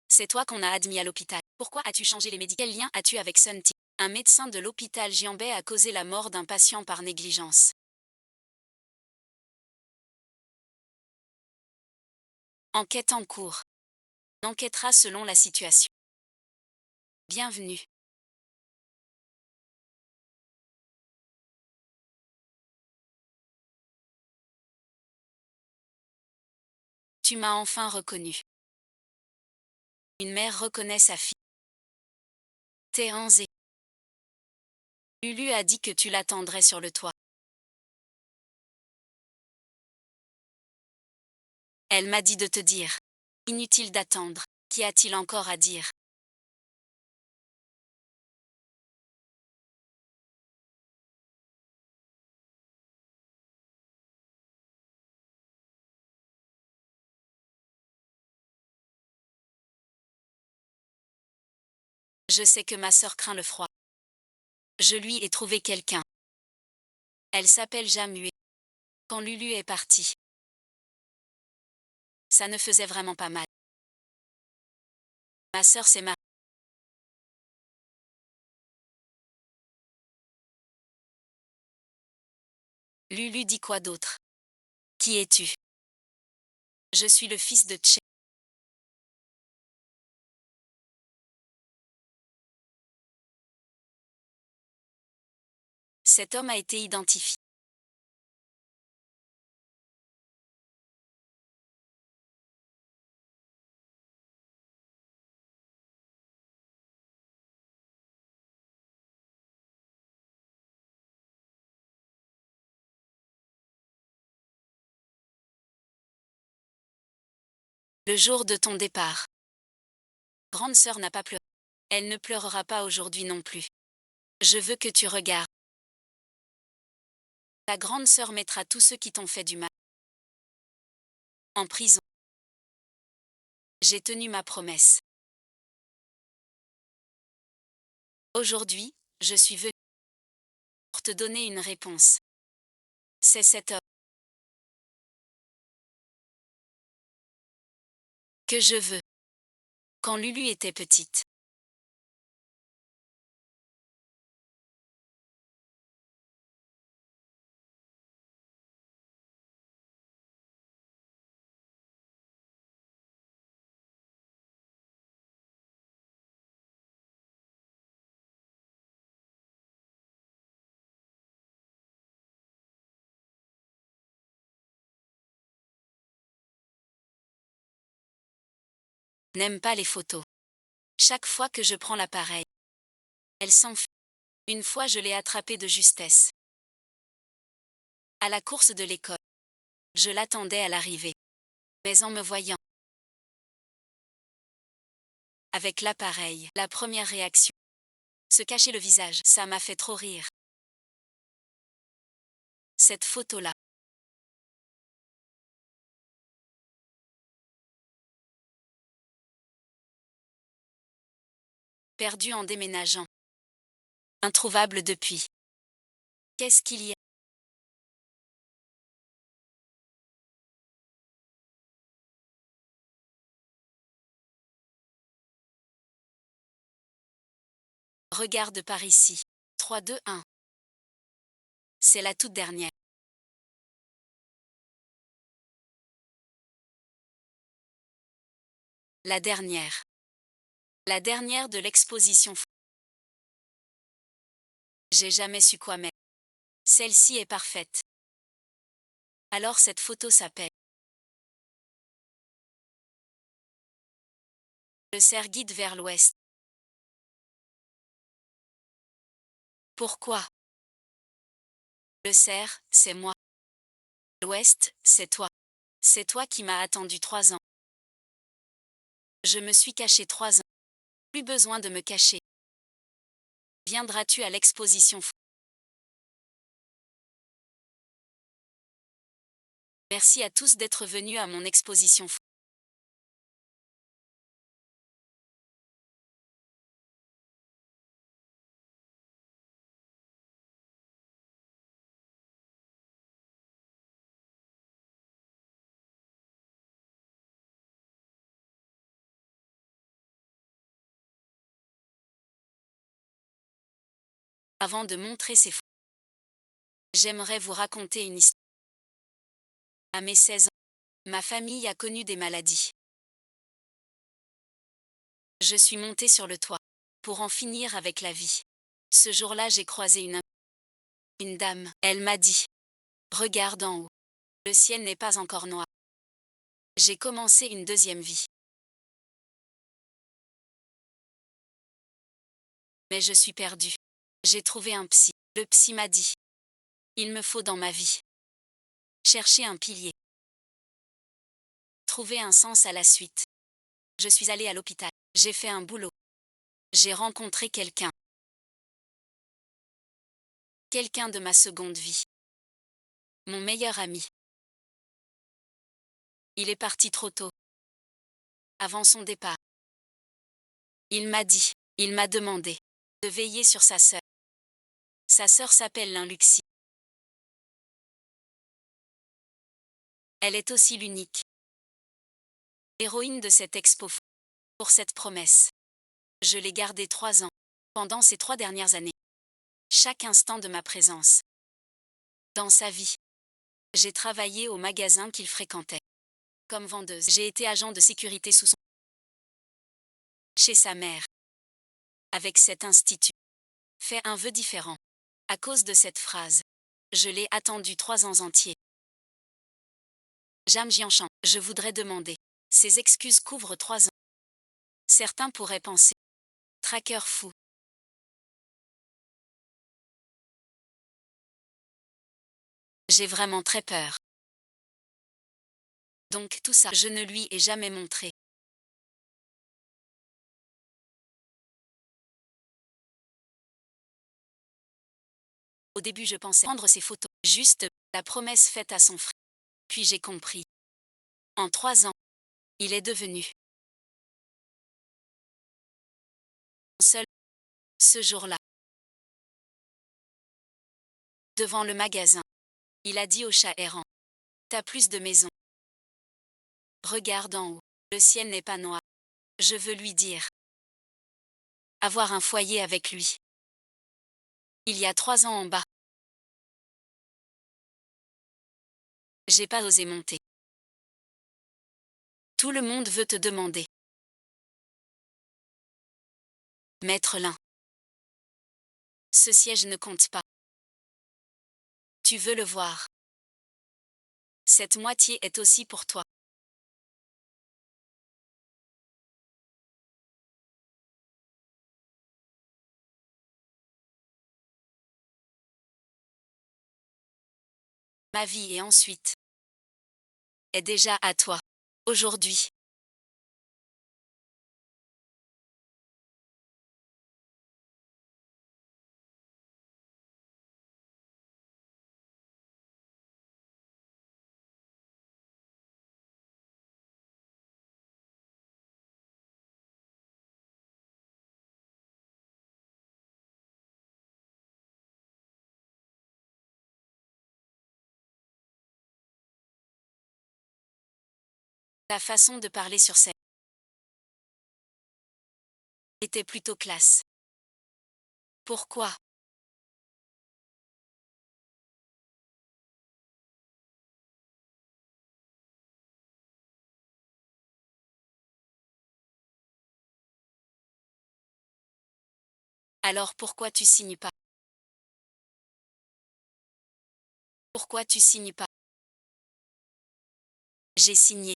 C'est toi qu'on a admis à l'hôpital. Pourquoi as-tu changé les médicaments? Quel lien as-tu avec Sunti? Un médecin de l'hôpital Jianbei a causé la mort d'un patient par négligence. Enquête en cours. On enquêtera selon la situation. Bienvenue. Tu m'as enfin reconnu. Une mère reconnaît sa fille. T'es Hanzé. Lulu a dit que tu l'attendrais sur le toit. Elle m'a dit de te dire. Inutile d'attendre. Qu'y a-t-il encore à dire? Je sais que ma sœur craint le froid. Je lui ai trouvé quelqu'un. Elle s'appelle Jamué. Quand Lulu est partie, ça ne faisait vraiment pas mal. Ma sœur s'est mariée. Lulu dit quoi d'autre? Qui es-tu? Je suis le fils de Tché. Cet homme a été identifié. Le jour de ton départ. Grande sœur n'a pas pleuré. Elle ne pleurera pas aujourd'hui non plus. Je veux que tu regardes. Ta grande sœur mettra tous ceux qui t'ont fait du mal en prison. J'ai tenu ma promesse. Aujourd'hui, je suis venue pour te donner une réponse. C'est cet homme que je veux. Quand Lulu était petite. N'aime pas les photos. Chaque fois que je prends l'appareil, elle s'enfuit. Une fois je l'ai attrapée de justesse. À la course de l'école. Je l'attendais à l'arrivée. Mais en me voyant avec l'appareil, la première réaction. Se cacher le visage, ça m'a fait trop rire. Cette photo-là. Perdue en déménageant. Introuvable depuis. Qu'est-ce qu'il y a? Regarde par ici. 3, 2, 1. C'est la toute dernière. La dernière. La dernière de l'exposition. J'ai jamais su quoi mettre. Celle-ci est parfaite. Alors cette photo s'appelle Le cerf guide vers l'ouest. Pourquoi? Le cerf, c'est moi. L'ouest, c'est toi. C'est toi qui m'as attendu 3 ans. Je me suis caché 3 ans. Plus besoin de me cacher. Viendras-tu à l'exposition? Merci à tous d'être venus à mon exposition. Avant de montrer ces photos, j'aimerais vous raconter une histoire. À mes 16 ans, ma famille a connu des maladies. Je suis montée sur le toit pour en finir avec la vie. Ce jour-là, j'ai croisé une dame. Elle m'a dit: regarde en haut. Le ciel n'est pas encore noir. J'ai commencé une deuxième vie. Mais je suis perdue. J'ai trouvé un psy. Le psy m'a dit: il me faut dans ma vie chercher un pilier. Trouver un sens à la suite. Je suis allée à l'hôpital. J'ai fait un boulot. J'ai rencontré quelqu'un. Quelqu'un de ma seconde vie. Mon meilleur ami. Il est parti trop tôt. Avant son départ. Il m'a dit: Il m'a demandé de veiller sur sa sœur. Sa sœur s'appelle Lin Luxi. Elle est aussi l'unique héroïne de cette expo. Pour cette promesse, je l'ai gardée 3 ans. Pendant ces 3 dernières années, chaque instant de ma présence dans sa vie, j'ai travaillé au magasin qu'il fréquentait. Comme vendeuse, j'ai été agent de sécurité chez sa mère. Avec cet institut, fait un vœu différent. À cause de cette phrase, je l'ai attendu 3 ans entiers. Jam Jianshan, je voudrais demander. Ces excuses couvrent 3 ans. Certains pourraient penser. Tracker fou. J'ai vraiment très peur. Donc tout ça, je ne lui ai jamais montré. Au début je pensais prendre ses photos. Juste, la promesse faite à son frère. Puis j'ai compris. En 3 ans, il est devenu seul. Ce jour-là, devant le magasin, il a dit au chat errant. T'as plus de maison. Regarde en haut. Le ciel n'est pas noir. Je veux lui dire. Avoir un foyer avec lui. Il y a 3 ans en bas. J'ai pas osé monter. Tout le monde veut te demander. Maître Lin. Ce siège ne compte pas. Tu veux le voir. Cette moitié est aussi pour toi. Ma vie et ensuite est déjà à toi. Aujourd'hui. La façon de parler sur scène était plutôt classe. Pourquoi? Alors pourquoi tu signes pas? Pourquoi tu signes pas? J'ai signé.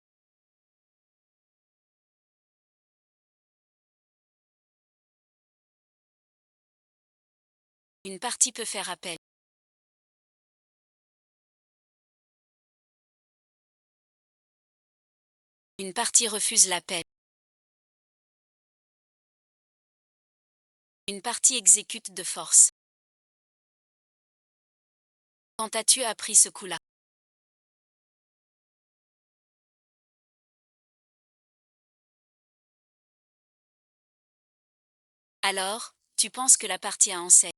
Une partie peut faire appel. Une partie refuse l'appel. Une partie exécute de force. Quand as-tu appris ce coup-là? Alors, tu penses que la partie a enseigne.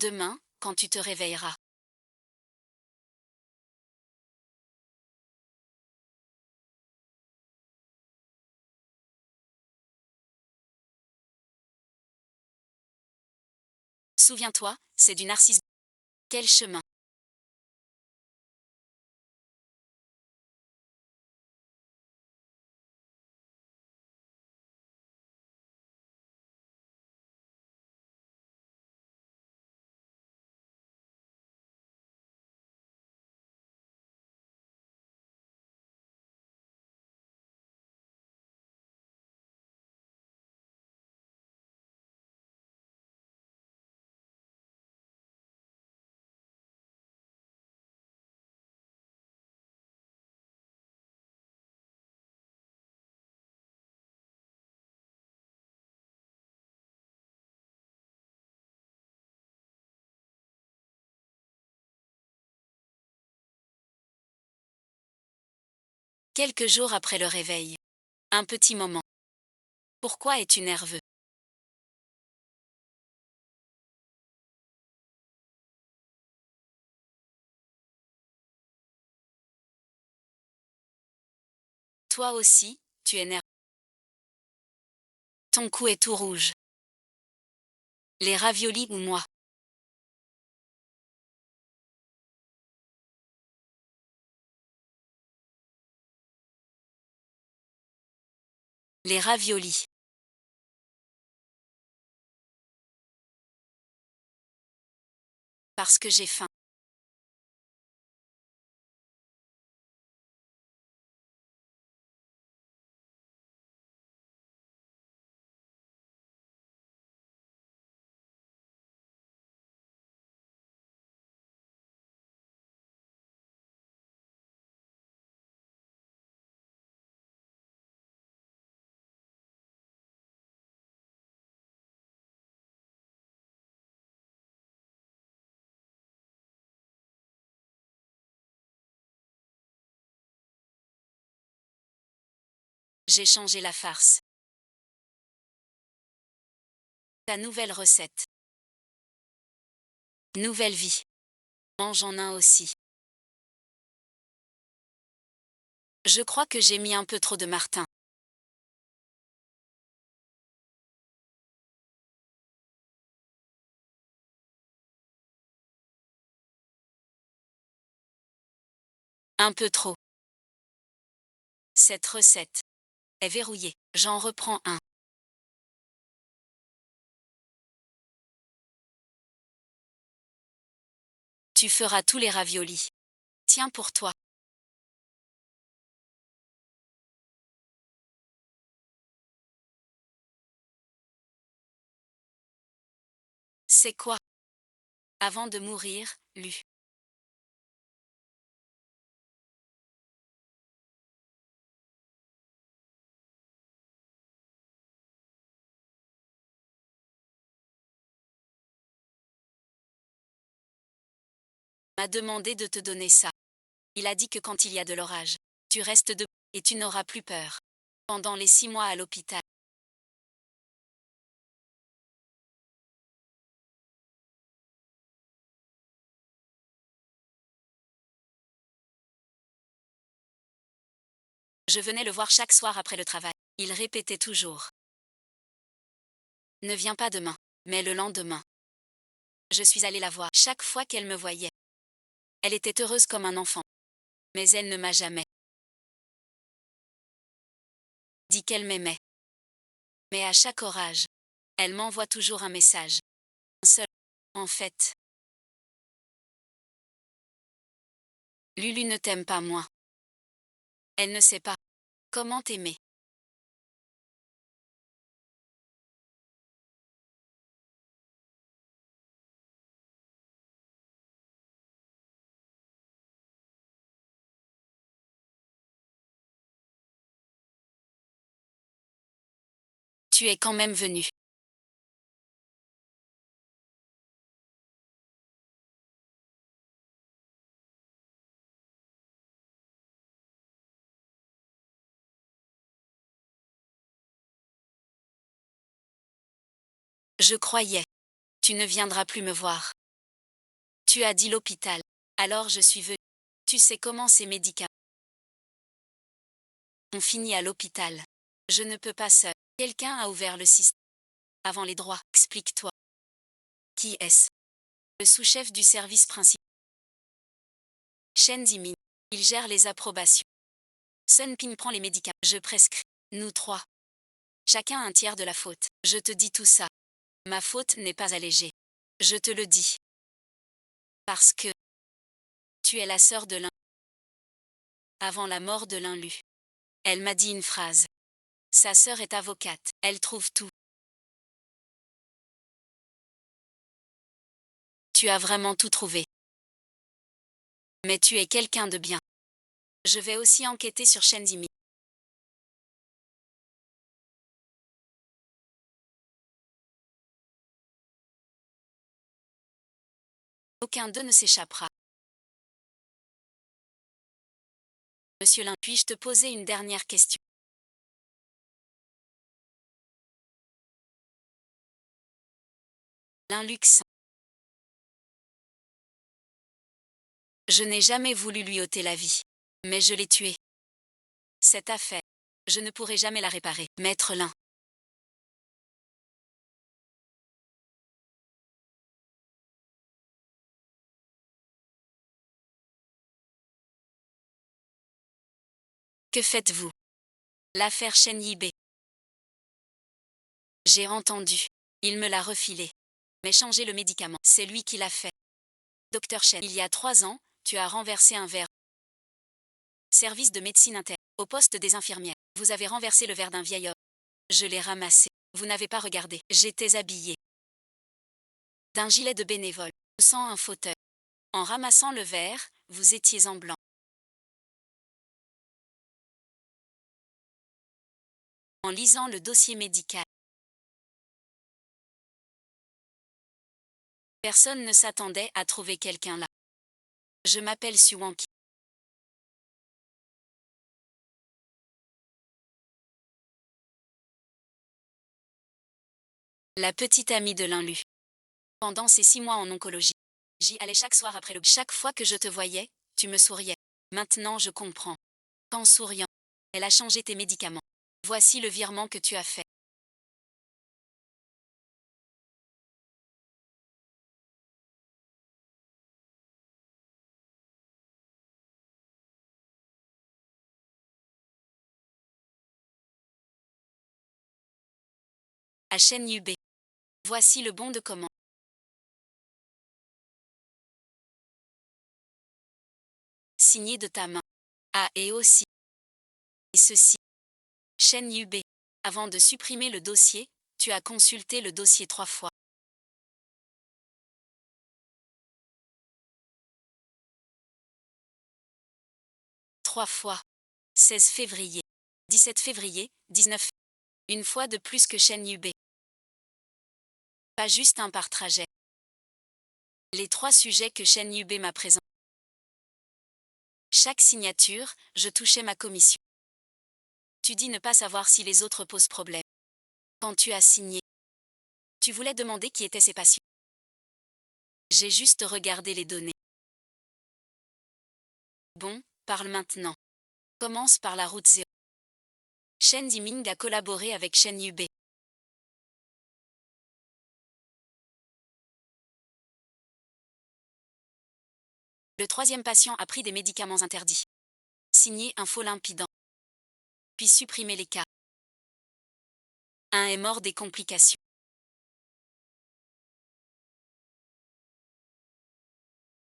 Demain, quand tu te réveilleras. Souviens-toi, c'est du narcissisme. Quel chemin? Quelques jours après le réveil. Un petit moment. Pourquoi es-tu nerveux? Toi aussi, tu es nerveux. Ton cou est tout rouge. Les raviolis ou moi? Les raviolis. Parce que j'ai faim. J'ai changé la farce. Ta nouvelle recette. Nouvelle vie. Mange en un aussi. Je crois que j'ai mis un peu trop de Martin. Un peu trop. Cette recette est verrouillée. J'en reprends un. Tu feras tous les raviolis. Tiens pour toi. C'est quoi? Avant de mourir, lu. M'a demandé de te donner ça. Il a dit que quand il y a de l'orage, tu restes debout et tu n'auras plus peur. Pendant les 6 mois à l'hôpital, je venais le voir chaque soir après le travail. Il répétait toujours. Ne viens pas demain, mais le lendemain. Je suis allée la voir chaque fois qu'elle me voyait. Elle était heureuse comme un enfant. Mais elle ne m'a jamais dit qu'elle m'aimait. Mais à chaque orage, elle m'envoie toujours un message. Un seul. En fait, Lulu ne t'aime pas moins. Elle ne sait pas comment t'aimer. Tu es quand même venu. Je croyais. Tu ne viendras plus me voir. Tu as dit l'hôpital. Alors je suis venue. Tu sais comment ces médicaments. On finit à l'hôpital. Je ne peux pas seul. Quelqu'un a ouvert le système. Avant les droits, explique-toi. Qui est-ce? Le sous-chef du service principal. Shen Zimin. Il gère les approbations. Sun Ping prend les médicaments. Je prescris. Nous trois. Chacun un tiers de la faute. Je te dis tout ça. Ma faute n'est pas allégée. Je te le dis. Parce que tu es la sœur de l'un. Avant la mort de l'un Lu. Elle m'a dit une phrase. Sa sœur est avocate. Elle trouve tout. Tu as vraiment tout trouvé. Mais tu es quelqu'un de bien. Je vais aussi enquêter sur Shen Zimi. Aucun d'eux ne s'échappera. Monsieur Lin, puis-je te poser une dernière question? Linlux. Je n'ai jamais voulu lui ôter la vie. Mais je l'ai tué. Cette affaire. Je ne pourrai jamais la réparer. Maître Lin. Que faites-vous? L'affaire Shen Yibei. J'ai entendu. Il me l'a refilé. Mais changer le médicament, c'est lui qui l'a fait. Docteur Shen, il y a 3 ans, tu as renversé un verre. Service de médecine interne. Au poste des infirmières. Vous avez renversé le verre d'un vieil homme. Je l'ai ramassé. Vous n'avez pas regardé. J'étais habillée d'un gilet de bénévole, sans un fauteuil. En ramassant le verre, vous étiez en blanc. En lisant le dossier médical. Personne ne s'attendait à trouver quelqu'un là. Je m'appelle Suwanki. La petite amie de Linlu. Pendant ces 6 mois en oncologie, j'y allais chaque soir après le... Chaque fois que je te voyais, tu me souriais. Maintenant je comprends. Qu'en souriant, elle a changé tes médicaments. Voici le virement que tu as fait. À Shen Yubei. Voici le bon de commande. Signé de ta main. Ah, et aussi. Et ceci. Shen Yubei. Avant de supprimer le dossier, tu as consulté le dossier 3 fois. Trois fois. 16 février. 17 février, 19. Une fois de plus que Shen Yubei. Pas juste un par trajet. Les 3 sujets que Shen Yubei m'a présentés. Chaque signature, je touchais ma commission. Tu dis ne pas savoir si les autres posent problème. Quand tu as signé, tu voulais demander qui étaient ces patients. J'ai juste regardé les données. Bon, parle maintenant. Commence par la route 0. Shen Yiming a collaboré avec Shen Yubei. Le 3e patient a pris des médicaments interdits. Signé un faux limpidant. Puis supprimer les cas. Un est mort des complications.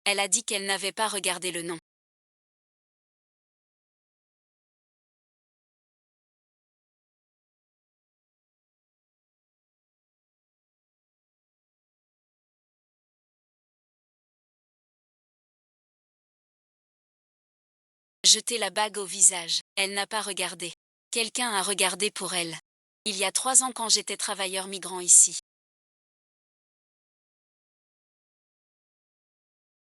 Elle a dit qu'elle n'avait pas regardé le nom. Jeter la bague au visage. Elle n'a pas regardé. Quelqu'un a regardé pour elle. Il y a 3 ans quand j'étais travailleur migrant ici.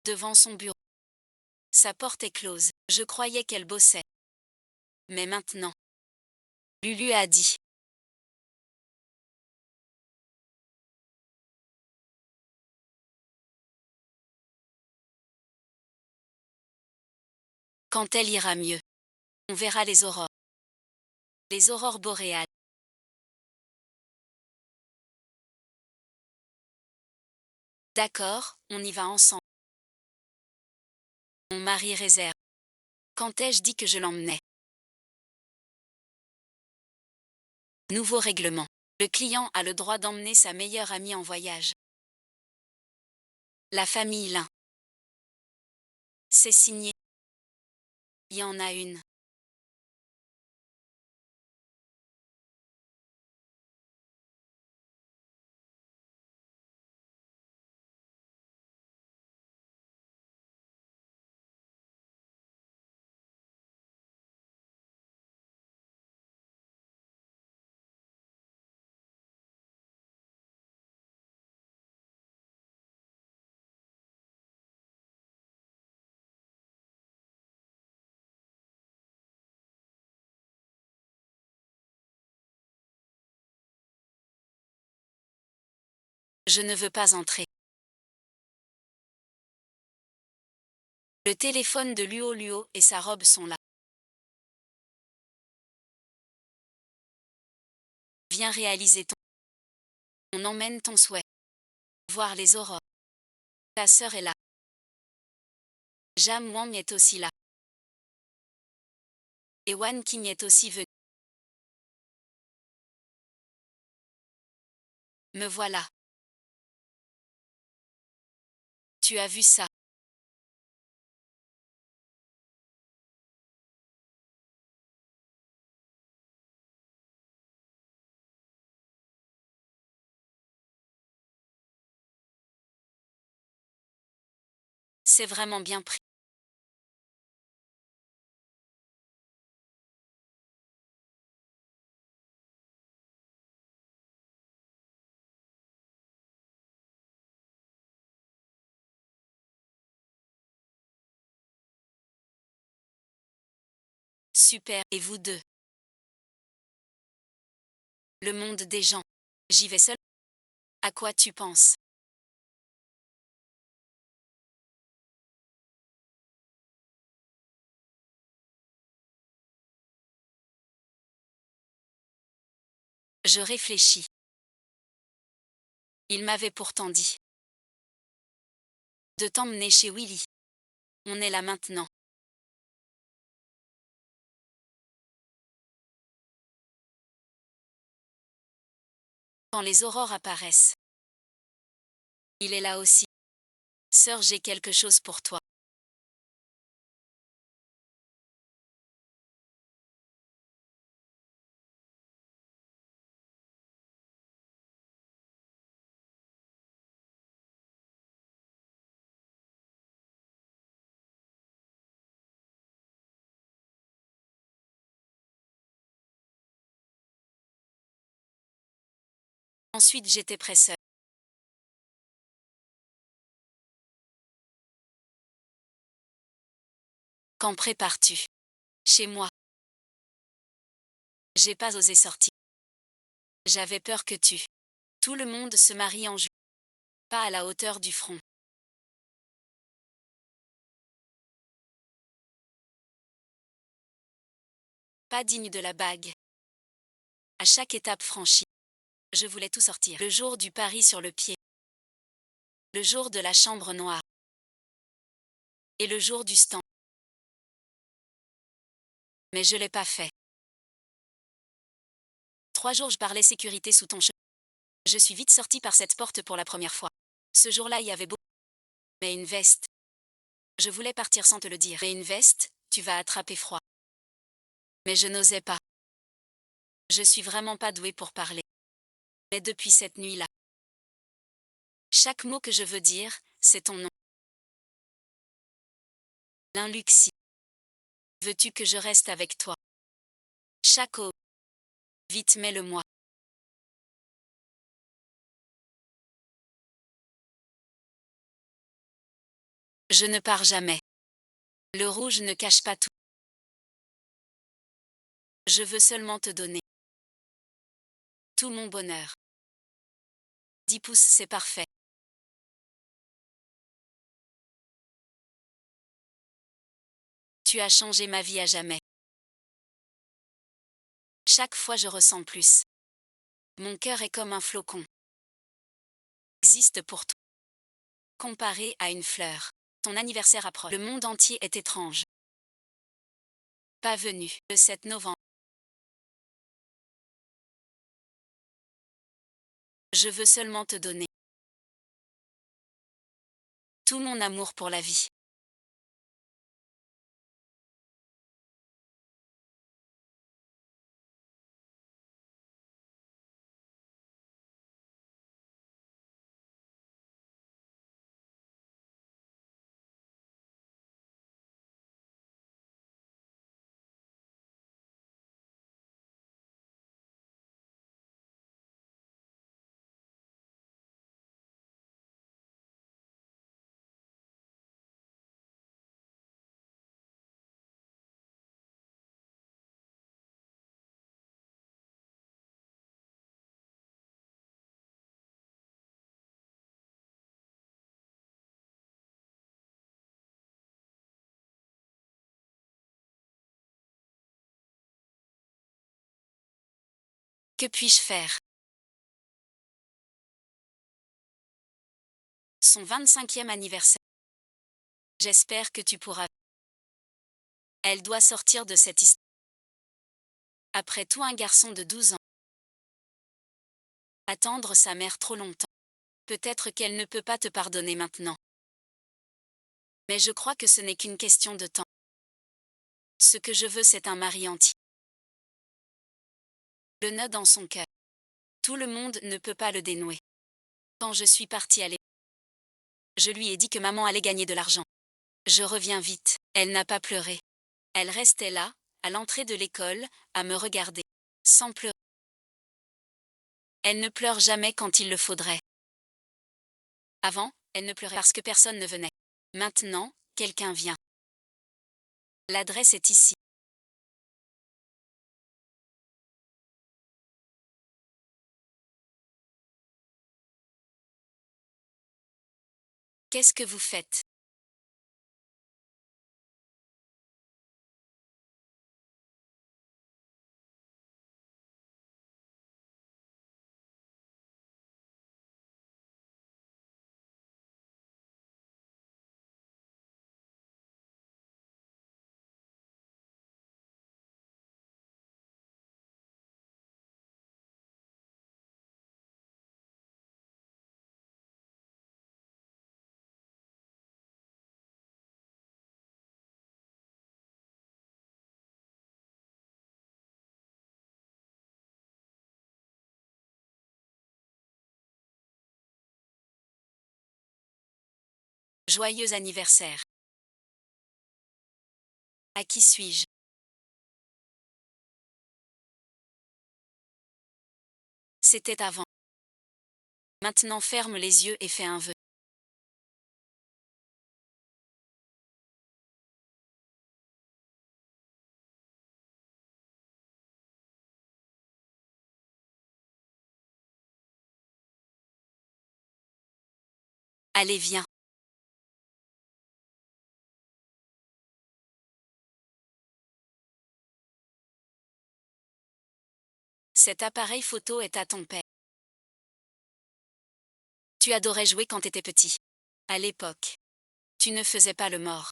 Devant son bureau. Sa porte est close. Je croyais qu'elle bossait. Mais maintenant. Lulu a dit. Quand elle ira mieux. On verra les aurores. Les aurores boréales. D'accord, on y va ensemble. Mon mari réserve. Quand ai-je dit que je l'emmenais? Nouveau règlement. Le client a le droit d'emmener sa meilleure amie en voyage. La famille Lin. C'est signé. Il y en a une. Je ne veux pas entrer. Le téléphone de Luo Luo et sa robe sont là. Viens réaliser ton. On emmène ton souhait. Voir les aurores. Ta sœur est là. Jam Wang est aussi là. Et Wan Qing est aussi venu. Me voilà. Tu as vu ça? C'est vraiment bien pris. Super. Et vous deux? Le monde des gens. J'y vais seul. À quoi tu penses? Je réfléchis. Il m'avait pourtant dit de t'emmener chez Willy. On est là maintenant. Quand les aurores apparaissent. Il est là aussi. Sœur, j'ai quelque chose pour toi. Ensuite j'étais presseur. Quand prépares-tu? Chez moi. J'ai pas osé sortir. J'avais peur que tu. Tout le monde se marie en juillet. Pas à la hauteur du front. Pas digne de la bague. À chaque étape franchie. Je voulais tout sortir. Le jour du pari sur le pied. Le jour de la chambre noire. Et le jour du stand. Mais je l'ai pas fait. 3 jours je parlais sécurité sous ton chemin. Je suis vite sortie par cette porte pour la première fois. Ce jour-là il y avait beaucoup. Mais une veste. Je voulais partir sans te le dire. Mais une veste, tu vas attraper froid. Mais je n'osais pas. Je suis vraiment pas douée pour parler. Mais depuis cette nuit-là. Chaque mot que je veux dire, c'est ton nom. Luxi. Veux-tu que je reste avec toi? Chaque eau. Vite mets-le-moi. Je ne pars jamais. Le rouge ne cache pas tout. Je veux seulement te donner tout mon bonheur. 10 pouces, c'est parfait. Tu as changé ma vie à jamais. Chaque fois je ressens plus. Mon cœur est comme un flocon. Existe pour toi. Comparé à une fleur. Ton anniversaire approche. Le monde entier est étrange. Pas venu. Le 7 novembre. Je veux seulement te donner tout mon amour pour la vie. Que puis-je faire? Son 25e anniversaire. J'espère que tu pourras. Elle doit sortir de cette histoire. Après tout, un garçon de 12 ans. Attendre sa mère trop longtemps. Peut-être qu'elle ne peut pas te pardonner maintenant. Mais je crois que ce n'est qu'une question de temps. Ce que je veux, c'est un mari entier. Le nœud dans son cœur. Tout le monde ne peut pas le dénouer. Quand je suis partie à l'école, je lui ai dit que maman allait gagner de l'argent. Je reviens vite. Elle n'a pas pleuré. Elle restait là, à l'entrée de l'école, à me regarder. Sans pleurer. Elle ne pleure jamais quand il le faudrait. Avant, elle ne pleurait parce que personne ne venait. Maintenant, quelqu'un vient. L'adresse est ici. Qu'est-ce que vous faites? Joyeux anniversaire. À qui suis-je? C'était avant. Maintenant ferme les yeux et fais un vœu. Allez, viens. Cet appareil photo est à ton père. Tu adorais jouer quand t'étais petit. À l'époque. Tu ne faisais pas le mort.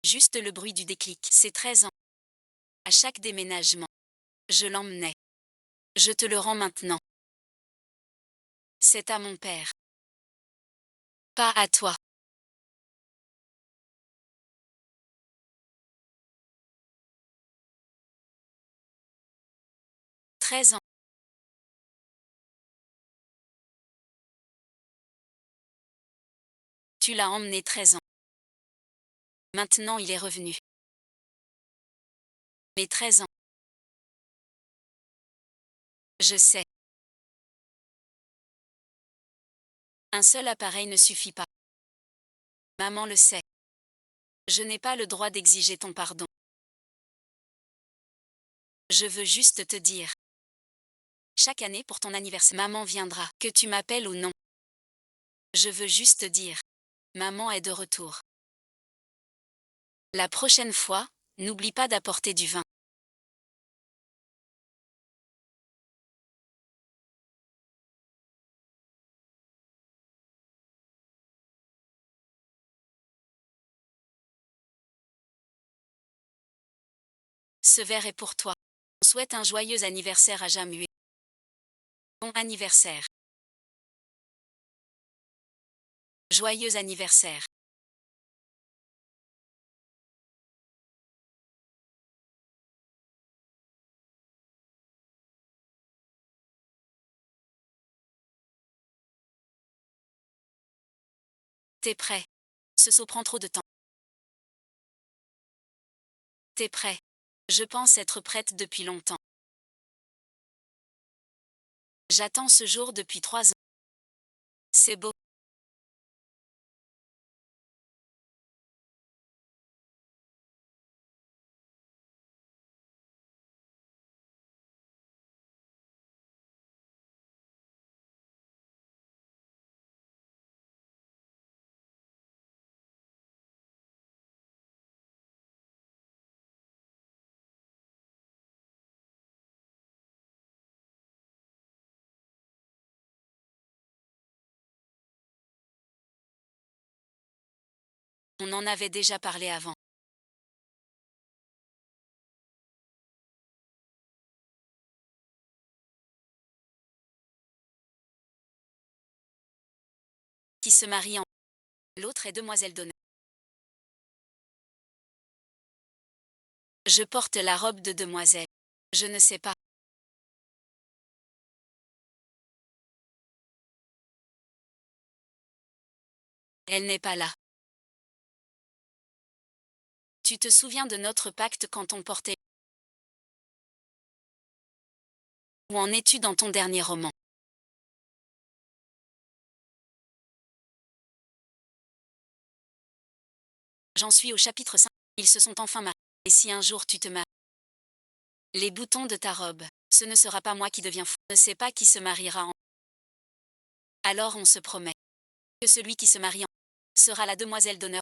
Juste le bruit du déclic. C'est 13 ans. À chaque déménagement. Je l'emmenais. Je te le rends maintenant. C'est à mon père. Pas à toi. 13 ans. Tu l'as emmené 13 ans. Maintenant il est revenu. Mais 13 ans. Je sais. Un seul appareil ne suffit pas. Maman le sait. Je n'ai pas le droit d'exiger ton pardon. Je veux juste te dire. Chaque année pour ton anniversaire, maman viendra, que tu m'appelles ou non. Je veux juste dire. Maman est de retour. La prochaine fois, n'oublie pas d'apporter du vin. Ce verre est pour toi. On souhaite un joyeux anniversaire à Jamué. Bon anniversaire. Joyeux anniversaire. T'es prêt? Ce saut prend trop de temps. T'es prêt? Je pense être prête depuis longtemps. J'attends ce jour depuis 3 ans. C'est beau. On en avait déjà parlé avant. Qui se marie en... L'autre est demoiselle d'honneur. Je porte la robe de demoiselle. Je ne sais pas. Elle n'est pas là. Tu te souviens de notre pacte quand on portait... Où en es-tu dans ton dernier roman? J'en suis au chapitre 5. Ils se sont enfin mariés. Et si un jour tu te maries? Les boutons de ta robe. Ce ne sera pas moi qui deviens fou. Je ne sais pas qui se mariera en... Alors on se promet que celui qui se marie en... sera la demoiselle d'honneur.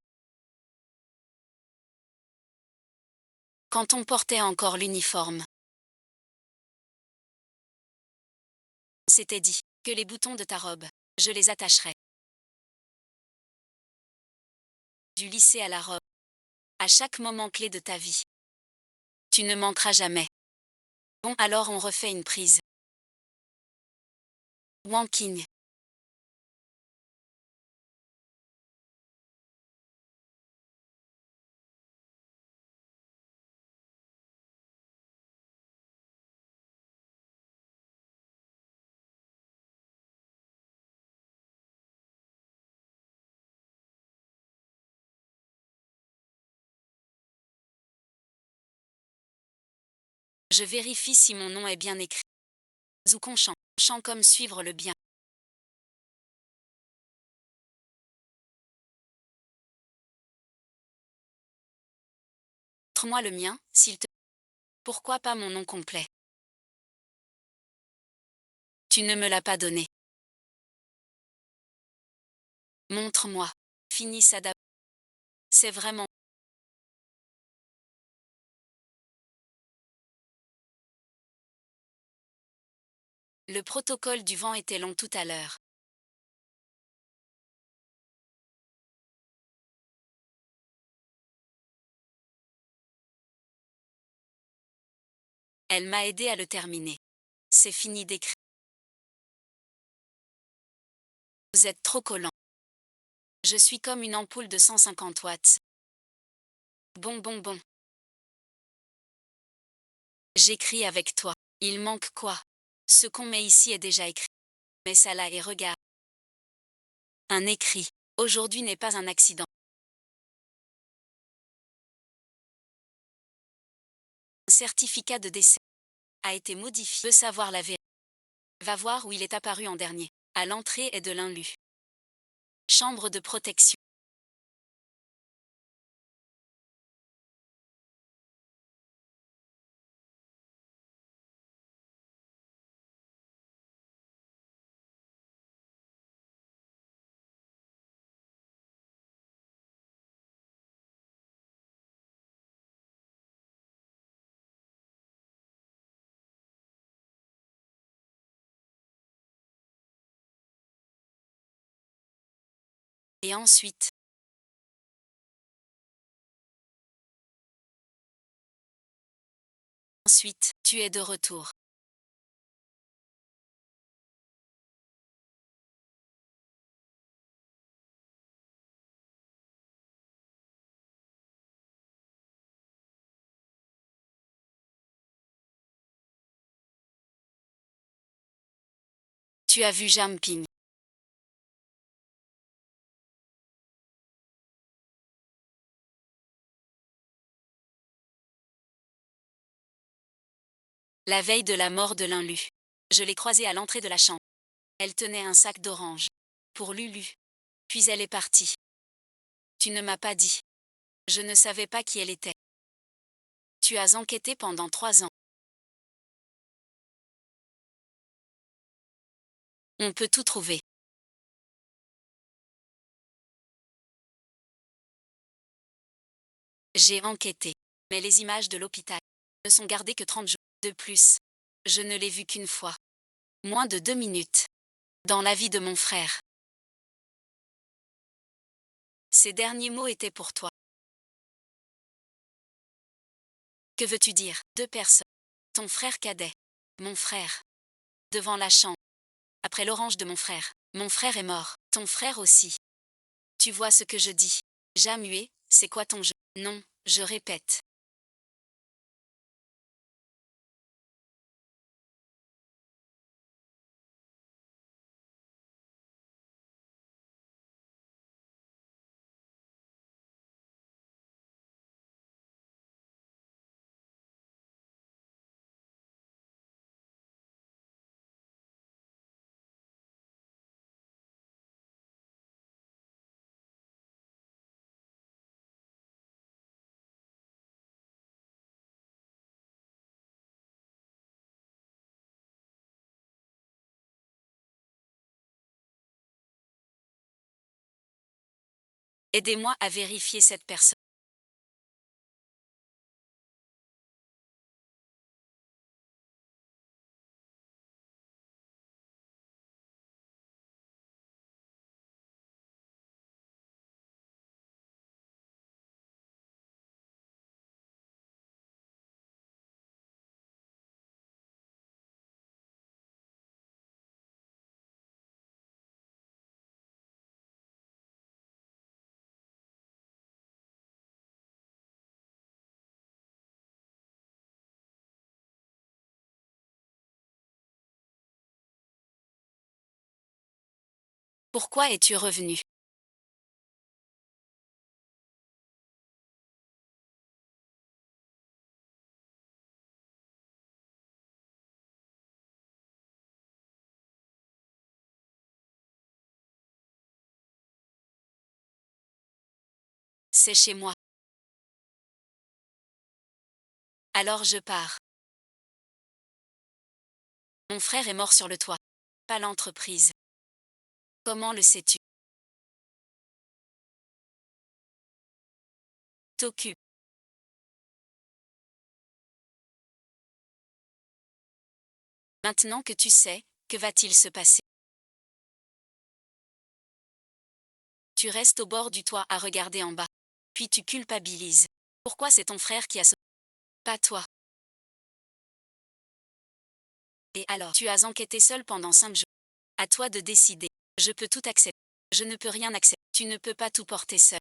Quand on portait encore l'uniforme, on s'était dit que les boutons de ta robe, je les attacherais. Du lycée à la robe, à chaque moment clé de ta vie. Tu ne manqueras jamais. Bon, alors on refait une prise. Wanking. Je vérifie si mon nom est bien écrit. Zoukon chant. Chant comme suivre le bien. Montre-moi le mien, s'il te... Pourquoi pas mon nom complet? Tu ne me l'as pas donné. Montre-moi. Finis ça d'abord. C'est vraiment... Le protocole du vent était long tout à l'heure. Elle m'a aidé à le terminer. C'est fini d'écrire. Vous êtes trop collant. Je suis comme une ampoule de 150 watts. Bon bon bon. J'écris avec toi. Il manque quoi? Ce qu'on met ici est déjà écrit. Mais ça là et regarde. Un écrit. Aujourd'hui n'est pas un accident. Un certificat de décès a été modifié. Veux savoir la vérité? Va voir où il est apparu en dernier. À l'entrée est de l'inlu. Chambre de protection. Et ensuite, tu es de retour. Tu as vu Jumping. La veille de la mort de l'inlu. Je l'ai croisée à l'entrée de la chambre. Elle tenait un sac d'orange. Pour Lulu. Puis elle est partie. Tu ne m'as pas dit. Je ne savais pas qui elle était. Tu as enquêté pendant 3 ans. On peut tout trouver. J'ai enquêté. Mais les images de l'hôpital ne sont gardées que 30 jours. De plus, je ne l'ai vue qu'une fois. Moins de 2 minutes. Dans la vie de mon frère. Ces derniers mots étaient pour toi. Que veux-tu dire? Deux personnes. Ton frère cadet. Mon frère. Devant la chambre. Après l'orange de mon frère. Mon frère est mort. Ton frère aussi. Tu vois ce que je dis. Jamué, c'est quoi ton jeu? Non, je répète. Aidez-moi à vérifier cette personne. Pourquoi es-tu revenu? C'est chez moi. Alors je pars. Mon frère est mort sur le toit. Pas l'entreprise. Comment le sais-tu? T'occupe. Maintenant que tu sais, que va-t-il se passer? Tu restes au bord du toit à regarder en bas. Puis tu culpabilises. Pourquoi c'est ton frère qui a sauté? Pas toi. Et alors, tu as enquêté seul pendant 5 jours. À toi de décider. Je peux tout accepter. Je ne peux rien accepter. Tu ne peux pas tout porter seul.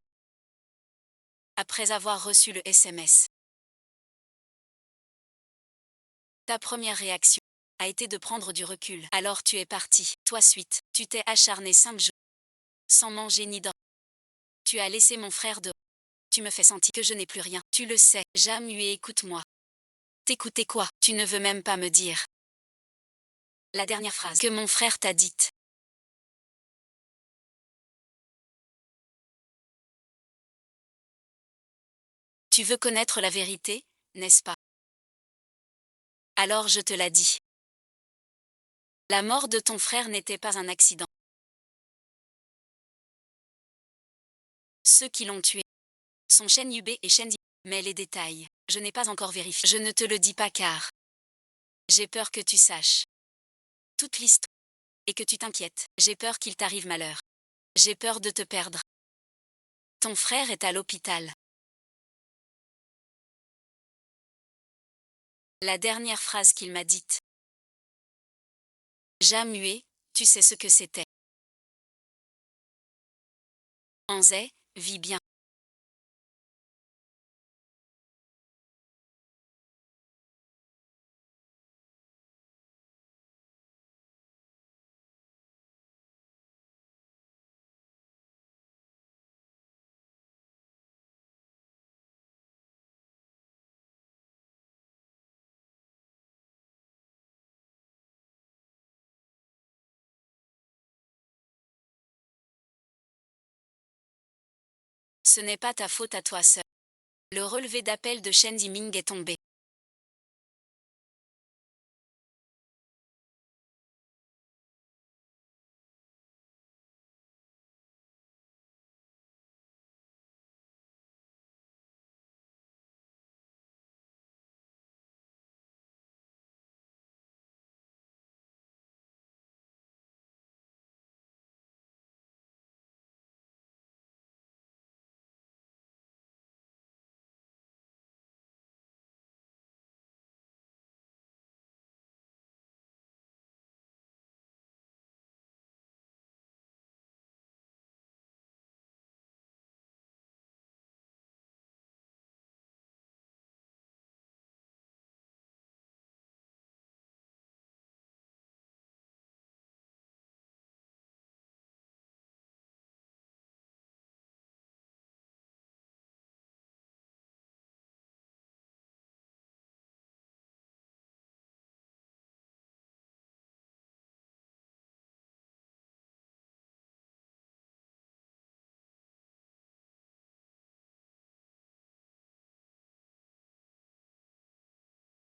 Après avoir reçu le SMS. Ta première réaction a été de prendre du recul. Alors tu es parti. Toi suite. Tu t'es acharné 5 jours. Sans manger ni dormir. Tu as laissé mon frère dehors. Tu me fais sentir que je n'ai plus rien. Tu le sais. Jamu et écoute-moi. T'écouter quoi? Tu ne veux même pas me dire. La dernière phrase que mon frère t'a dite. Tu veux connaître la vérité, n'est-ce pas? Alors je te la dis. La mort de ton frère n'était pas un accident. Ceux qui l'ont tué sont Shen Yubei et Shen Di. Mais les détails, je n'ai pas encore vérifié. Je ne te le dis pas car j'ai peur que tu saches toute l'histoire et que tu t'inquiètes. J'ai peur qu'il t'arrive malheur. J'ai peur de te perdre. Ton frère est à l'hôpital. La dernière phrase qu'il m'a dite. Jamué, tu sais ce que c'était. Anzai, vis bien. Ce n'est pas ta faute à toi seul. Le relevé d'appel de Shen Yiming est tombé.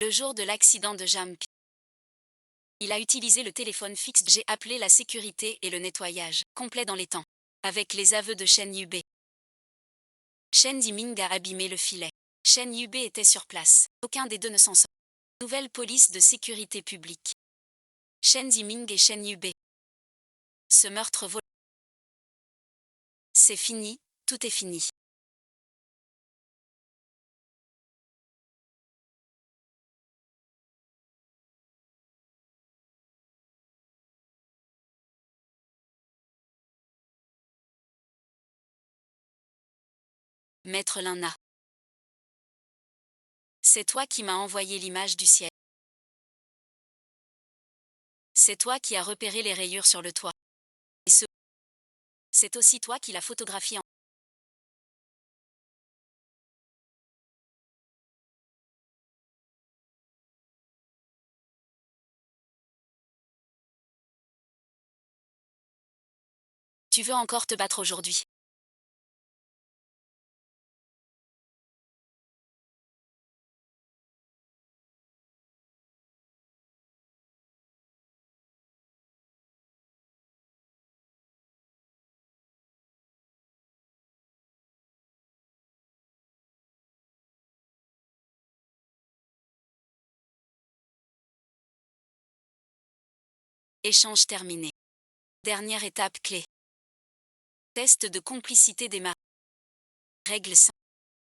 Le jour de l'accident de Jampi, il a utilisé le téléphone fixe. J'ai appelé la sécurité et le nettoyage complet dans les temps. Avec les aveux de Chen Yubei. Chen Yiming a abîmé le filet. Chen Yubei était sur place. Aucun des deux ne s'en sort. Nouvelle police de sécurité publique. Chen Yiming et Chen Yubei. Ce meurtre volontaire. C'est fini, tout est fini. Maître Lana. C'est toi qui m'as envoyé l'image du ciel. C'est toi qui as repéré les rayures sur le toit. Et c'est aussi toi qui l'as photographié en... Tu veux encore te battre aujourd'hui? Échange terminé. Dernière étape clé. Test de complicité des mariés. Règle 5.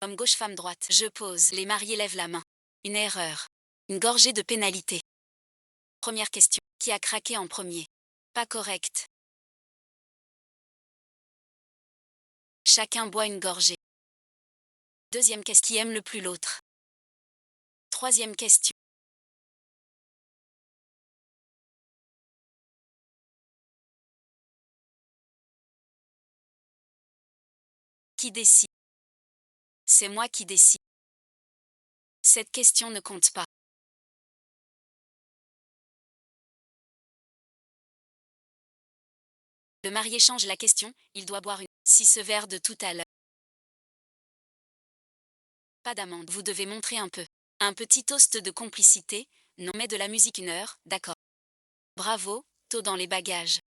Homme gauche, femme droite. Je pose. Les mariés lèvent la main. Une erreur. Une gorgée de pénalité. Première question. Qui a craqué en premier? Pas correct. Chacun boit une gorgée. Deuxième question. Qui aime le plus l'autre? Troisième question. Qui décide? C'est moi qui décide. Cette question ne compte pas. Le marié change la question, il doit boire une. Si ce verre de tout à l'heure. Pas d'amende. Vous devez montrer un peu. Un petit toast de complicité, non mais de la musique 1 heure, d'accord. Bravo, tôt dans les bagages.